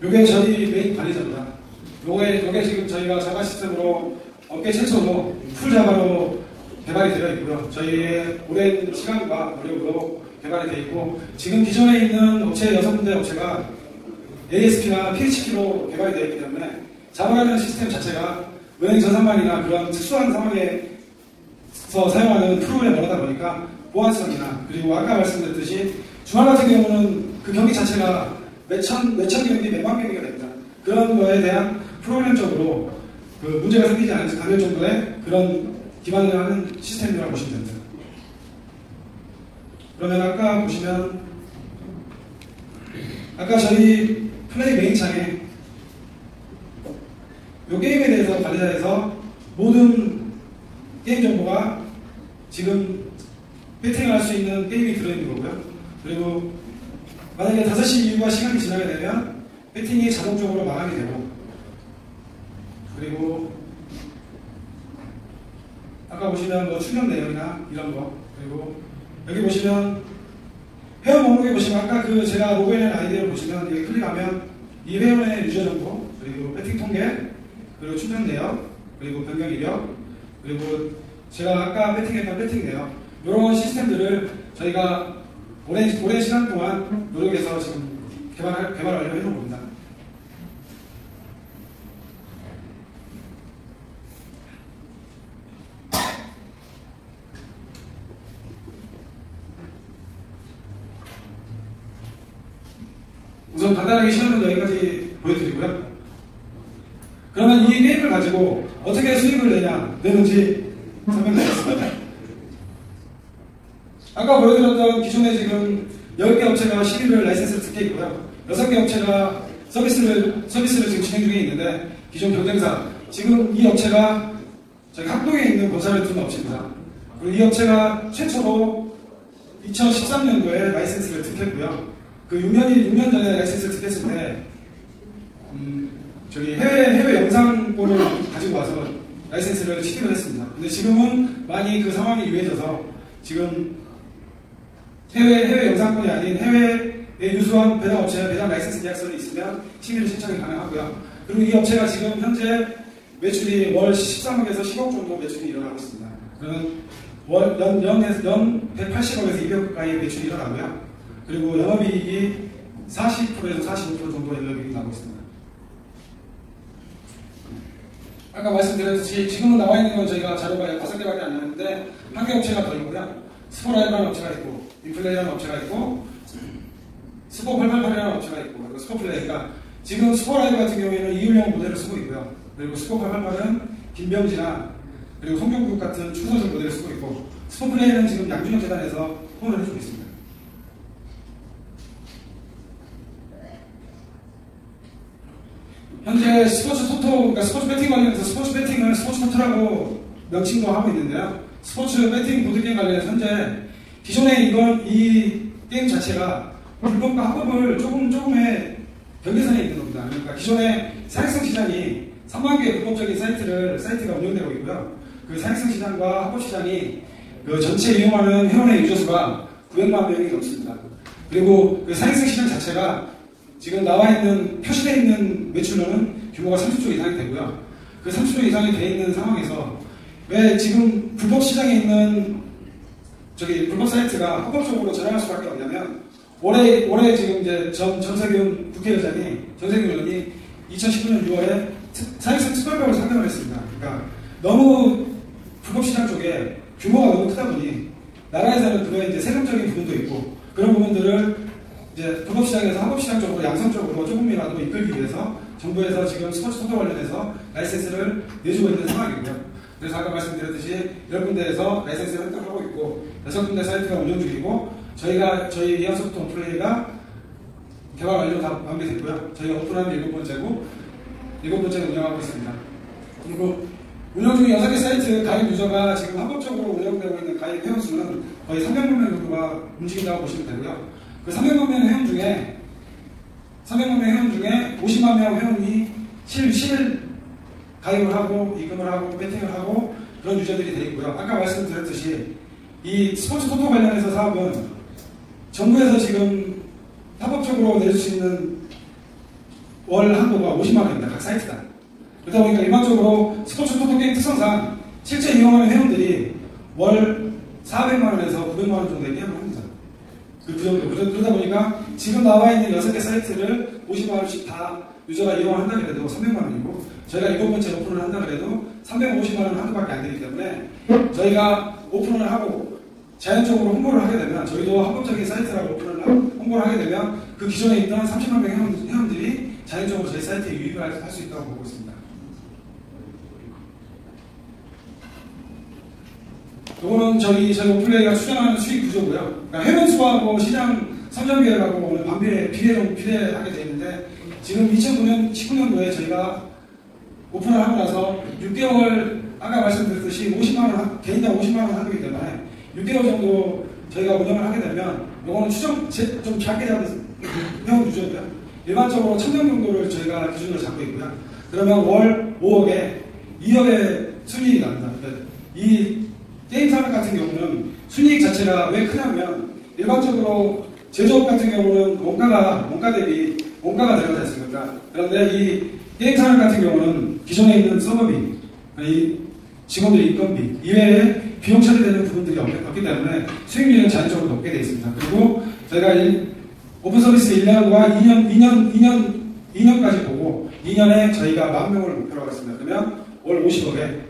요게 저희 메인 관리자입니다. 요게 지금 저희가 자바 시스템으로 업계 최초로 풀 자바로 개발이 되어 있고요. 저희의 오랜 시간과 노력으로 개발이 되어 있고, 지금 기존에 있는 업체 6군데 업체가 ASP나 PHP로 개발이 되어 있기 때문에 자바라는 시스템 자체가 은행 전산망이나 그런 특수한 상황에서 사용하는 프로그램을 하다 보니까 보안성이나, 그리고 아까 말씀드렸듯이 주말 같은 경우는 그 경기 자체가 몇천 경기, 몇만 경기가 됩니다. 그런 거에 대한 프로그램적으로 그 문제가 생기지 않을 정도의 그런 기반을 하는 시스템이라고 보시면 됩니다. 그러면 아까 보시면, 아까 저희 플레이 메인 창에 이 게임에 대해서 관리자에서 모든 게임 정보가 지금 배팅을 할 수 있는 게임이 들어있는 거고요. 그리고 만약에 5시 이후가 시간이 지나게 되면 배팅이 자동적으로 마감이 되고, 그리고 아까 보시면 뭐 출력 내역이나 이런 거, 그리고 여기 보시면 회원 목록에 보시면 아까 그 제가 로그인한 아이디를 보시면 여기 클릭하면 이 회원의 유저 정보, 그리고 배팅 통계, 그리고 출력 내역, 그리고 변경 이력, 그리고 제가 아까 배팅했던 배팅 내역, 이런 시스템들을 저희가 오랜 시간 동안 노력해서 지금 개발 완료해 놓은 겁니다. 우선 간단하게 시험은 여기까지 보여드리고요. 그러면 이 게임을 가지고 어떻게 수익을 내는지 설명드리겠습니다. 아까 보여드렸던 기존에 지금 10개 업체가 11을 라이센스를 듣게 있고요. 6개 업체가 서비스를 지금 진행 중에 있는데, 기존 경쟁사, 지금 이 업체가 저희 학동에 있는 본사를 둔 업체입니다. 그리고 이 업체가 최초로 2013년도에 라이센스를 득했고요. 그 6년 전에 라이센스를 득했을 때, 저기 해외 영상본을 가지고 와서 라이센스를 취득을 했습니다. 근데 지금은 많이 그 상황이 유해져서 지금 해외 영상권이 아닌 해외에 유수한 배당 업체, 배당 라이센스 계약서를 있으면 심의를 신청이 가능하고요. 그리고 이 업체가 지금 현재 매출이 월 13억에서 10억 정도 매출이 일어나고 있습니다. 그러면 연 180억에서 200억 가까이 매출이 일어나고요. 그리고 영업이익이 40%에서 45% 정도 영업이익이 나고 있습니다. 아까 말씀드렸듯이 지금은 나와 있는 건 저희가 자료가 5개밖에 안 나왔는데, 한 개 업체가 더 있고요. 스포라이브라는 업체가 있고, 인플레이라는 업체가 있고, 스포888이라는 업체가 있고, 그리고 스포플레이가 지금 스포라이브 같은 경우에는 이율용 모델을 쓰고 있고요. 그리고 스포888은 김병지나 그리고 송경국 같은 추서적 모델을 쓰고 있고, 스포플레이는 지금 양준혁 재단에서 후원을 해주고 있습니다. 현재 스포츠 토토, 그러니까 스포츠 배팅 관련해서 스포츠 배팅을 스포츠 토토라고 명칭도 하고 있는데요. 스포츠 배팅 보드게임 관련해서 현재 기존에 이 게임 자체가 불법과 합법을 조금의 경계선에 있는 겁니다. 그러니까 기존에 사익성 시장이 3만 개의 불법적인 사이트가 운영되고 있고요. 그 사익성 시장과 합법 시장이 그 전체 이용하는 회원의 유저 수가 900만 명이 넘습니다. 그리고 그 사익성 시장 자체가 지금 나와 있는, 표시되어 있는 매출로는 규모가 30조 이상이 되고요. 그 30조 이상이 되어 있는 상황에서 왜 지금 불법 시장에 있는 불법 사이트가 합법적으로 전환할 수밖에 없냐면, 올해 지금 이제 전세균 국회의원이 2019년 6월에 사익성 특별법을 상정을 했습니다. 그러니까 너무 불법 시장 쪽에 규모가 너무 크다 보니 나라에서는 그거에 이제 세금적인 부분도 있고, 그런 부분들을 이제 불법 시장에서 합법 시장 쪽으로 양성적으로 조금이라도 이끌기 위해서 정부에서 지금 스포츠 토토 관련해서 라이센스를 내주고 있는 상황이고요. 그래서 아까 말씀드렸듯이 10군데에서 라이센스를 획득하고 있고, 6군데 사이트가 운영 중이고, 저희 이한소프트 온플레이가 개발 완료 다 마무리됐고요. 저희가 오픈한 7번째고 7번째를 운영하고 있습니다. 그리고 운영 중인 6개 사이트 가입 유저가 지금 합법적으로 운영되고 있는 가입 회원 수는 거의 300만 명 정도가 움직인다고 보시면 되고요. 그 300만 명 회원 중에 50만 명 회원이 실 가입을 하고 입금을 하고 배팅을 하고 그런 유저들이 되어 있고요. 아까 말씀드렸듯이 이 스포츠 토토 관련해서 사업은 정부에서 지금 합법적으로 낼 수 있는 월 한도가 50만 원입니다. 각 사이트당. 그러다 보니까 일반적으로 스포츠 토토 게임 특성상 실제 이용하는 회원들이 월 400만 원에서 900만 원 정도의 게임을 합니다. 그 정도. 그러다 보니까 지금 나와 있는 6개 사이트를 50만 원씩 다 유저가 이용을 한다 그래도 300만 원이고 저희가 7번째 오픈을 한다 그래도 350만 원 한도밖에 안 되기 때문에 저희가 오픈을 하고 자연적으로 홍보를 하게 되면 저희도 합법적인 사이트라고 홍보를 하게 되면 그 기존에 있던 30만 명 회원들이 자연적으로 저희 사이트에 유입을 할 수 있다고 보고 있습니다. 이거는 저희 오플레이가 추정하는 수익 구조고요. 그러니까 회원 수하고 시장 선정비율하고 오늘 비례하게 되어 있는데 지금 2009년, 19년도에 저희가 오픈을 하고 나서 6개월 아까 말씀드렸듯이 50만원, 개인당 50만원 하기 때문에 6개월 정도 저희가 운영을 하게 되면 이거는 좀 작게 잡은 회원 구조고요. 일반적으로 1000명 정도를 저희가 기준으로 잡고 있고요. 그러면 월 5억에 2억의 순이익이 납니다. 그러니까 이 게임 산업 같은 경우는 순이익 자체가 왜 크냐면 일반적으로 제조업 같은 경우는 원가 대비 원가가 들어가지 않습니까? 그런데 이 게임 산업 같은 경우는 기존에 있는 서버비, 이 직원들의 인건비 이외에 비용 처리되는 부분들이 없기 때문에 수익률은 자연적으로 높게 되어 있습니다. 그리고 저희가 오픈 서비스 1년과 2년까지 보고 2년에 저희가 10,000명을 목표로 하겠습니다. 그러면 월 50억에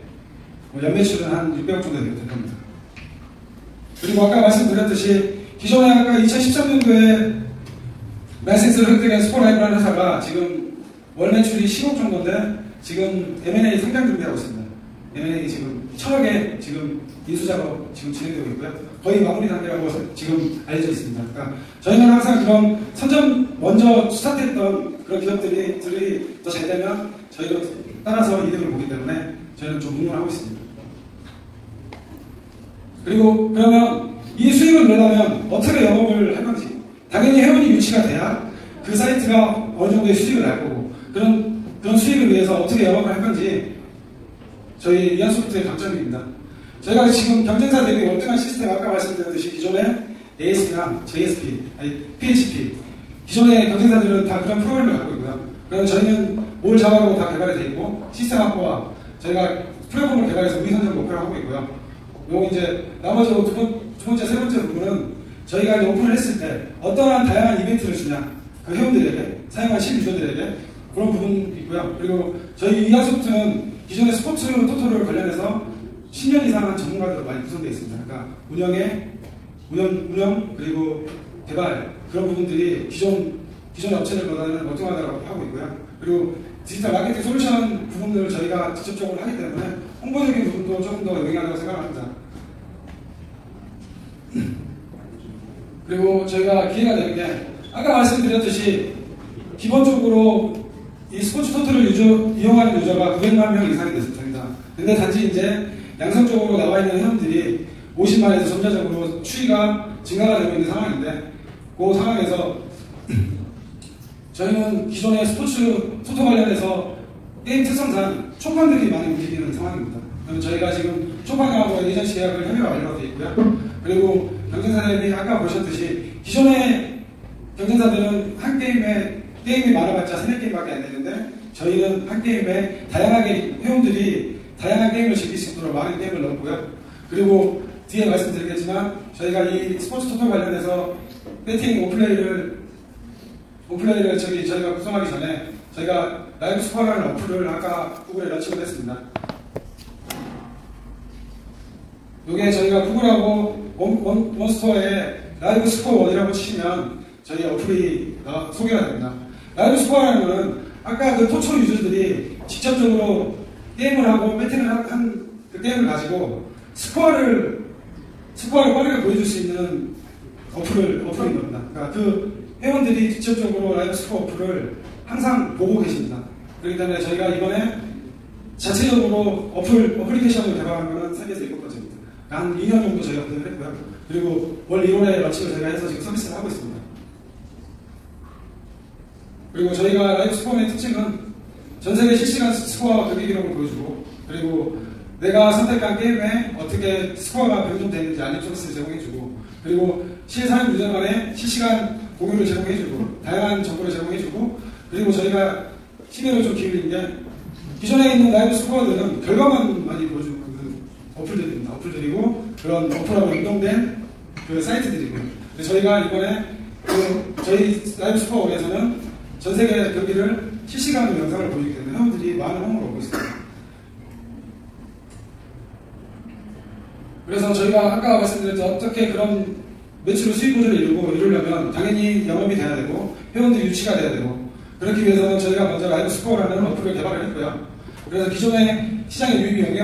연매출은 한 600억 정도 될 겁니다. 그리고 아까 말씀드렸듯이 기존에 아까 2013년도에 라이센스를 획득한 스포라이브라는 회사가 지금 월 매출이 10억 정도인데 지금 M&A 상장 준비하고 있습니다. M&A 지금 1,000억에 지금 인수작업 지금 진행되고 있고요. 거의 마무리 단계라고 지금 알려져 있습니다. 그러니까 저희는 항상 그런 먼저 스타트했던 그런 기업들이 더 잘 되면 저희도 따라서 이득을 보기 때문에 저희는 좀 응원하고 있습니다. 그리고 그러면 이 수익을 내려면 어떻게 영업을 할 건지 당연히 회원이 유치가 돼야 그 사이트가 어느 정도의 수익을 낼 거고 그런 수익을 위해서 어떻게 영업을 할 건지 저희 이안소프트의 강점입니다. 저희가 지금 경쟁사 대비 월등한 시스템 아까 말씀드렸듯이 기존에 ASP나 JSP, PHP 기존의 경쟁사들은 다 그런 프로그램을 갖고 있고요. 그럼 저희는 올 자바로 다 개발이 되어 있고 시스템 확보와 저희가 플랫폼을 개발해서 우위 선정 목표를 하고 있고요. 요거 이제 나머지 두 번째, 세 번째 부분은 저희가 이제 오픈을 했을 때 어떠한 다양한 이벤트를 주냐 그 회원들에게 사용한 실유저들에게 그런 부분이 있고요. 그리고 저희 이안소프트는 기존의 스포츠 토토를 관련해서 10년 이상한 전문가들로 많이 구성되어 있습니다. 그러니까 운영 그리고 개발 그런 부분들이 기존 업체들보다는 월등하다고 하고 있고요. 그리고 디지털 마케팅 솔루션 부분들을 저희가 직접적으로 하기 때문에 홍보적인 부분도 조금 더 용이하다고 생각합니다. 그리고 저희가 기회가 되는 게 아까 말씀드렸듯이 기본적으로 이 스포츠 토토를 이용하는 유저가 900만 명 이상이 됐습니다. 근데 단지 이제 양성적으로 나와 있는 회원들이 50만에서 점차적으로 추이가 증가가 되고 있는 상황인데 그 상황에서 저희는 기존의 스포츠 토토 관련해서 게임 특성상 초판들이 많이 움직이는 상황입니다. 그럼 저희가 지금 초판하고 에이전시 계약을 협의가 완료가 되어 있고요. 그리고 경쟁사들이 아까 보셨듯이 기존의 경쟁사들은 한 게임이 많아봤자 3-4게임밖에 안 되는데 저희는 한 게임에 다양하게 회원들이 다양한 게임을 즐길 수 있도록 많은 게임을 넣었고요. 그리고 뒤에 말씀드리겠지만 저희가 이 스포츠 토토 관련해서 배팅 오플레이를 저희가 구성하기 전에 저희가 라이브 스코어라는 어플을 아까 구글에 런칭을 했습니다. 이게 저희가 구글하고 원스토어에 라이브 스코어 1이라고 치시면 저희 어플이 소개가 됩니다. 라이브 스코어라는 것은 아까 그 토초 유저들이 직접적으로 게임을 하고 배팅을 한 그 게임을 가지고 스코어를 빠르게 보여줄 수 있는 어플인 겁니다. 그러니까 그 회원들이 직접적으로 라이브 스코어 어플을 항상 보고 계십니다. 그렇기 때문에 저희가 이번에 자체적으로 어플리케이션을 개발하는 것은 세계에서 7번째입니다. 한 2년 정도 저희가 운영을 했고요. 그리고 월 1월에 런칭을 저희가 해서 지금 서비스를 하고 있습니다. 그리고 저희가 라이브 스코어의 특징은 전 세계 실시간 스코어 경기 기록을 보여주고, 그리고 내가 선택한 게임에 어떻게 스코어가 변동되는지 알림 서비스를 제공해주고, 그리고 실사용 유저 간의 실시간 공유를 제공해주고, 다양한 정보를 제공해주고, 그리고 저희가 시계를 좀 기울인 게 기존에 있는 라이브 스코어들은 결과만 많이 보여주는 그 어플들입니다. 어플들이고 그런 어플하고 연동된 그 사이트들이고요. 근데 저희가 이번에 저희 라이브 스코어에서는 전 세계 경기를 실시간으로 영상을 보여주기 때문에 회원들이 많은 호응을 얻고 있습니다. 그래서 저희가 아까 말씀드렸죠. 어떻게 그런 매출 수익 구조를 이루려면 당연히 영업이 돼야 되고 회원들이 유치가 돼야 되고, 그렇기 위해서는 저희가 먼저 라이브 스코어라는 어플을 개발을 했고요. 그래서 기존의 시장의 유입 비용이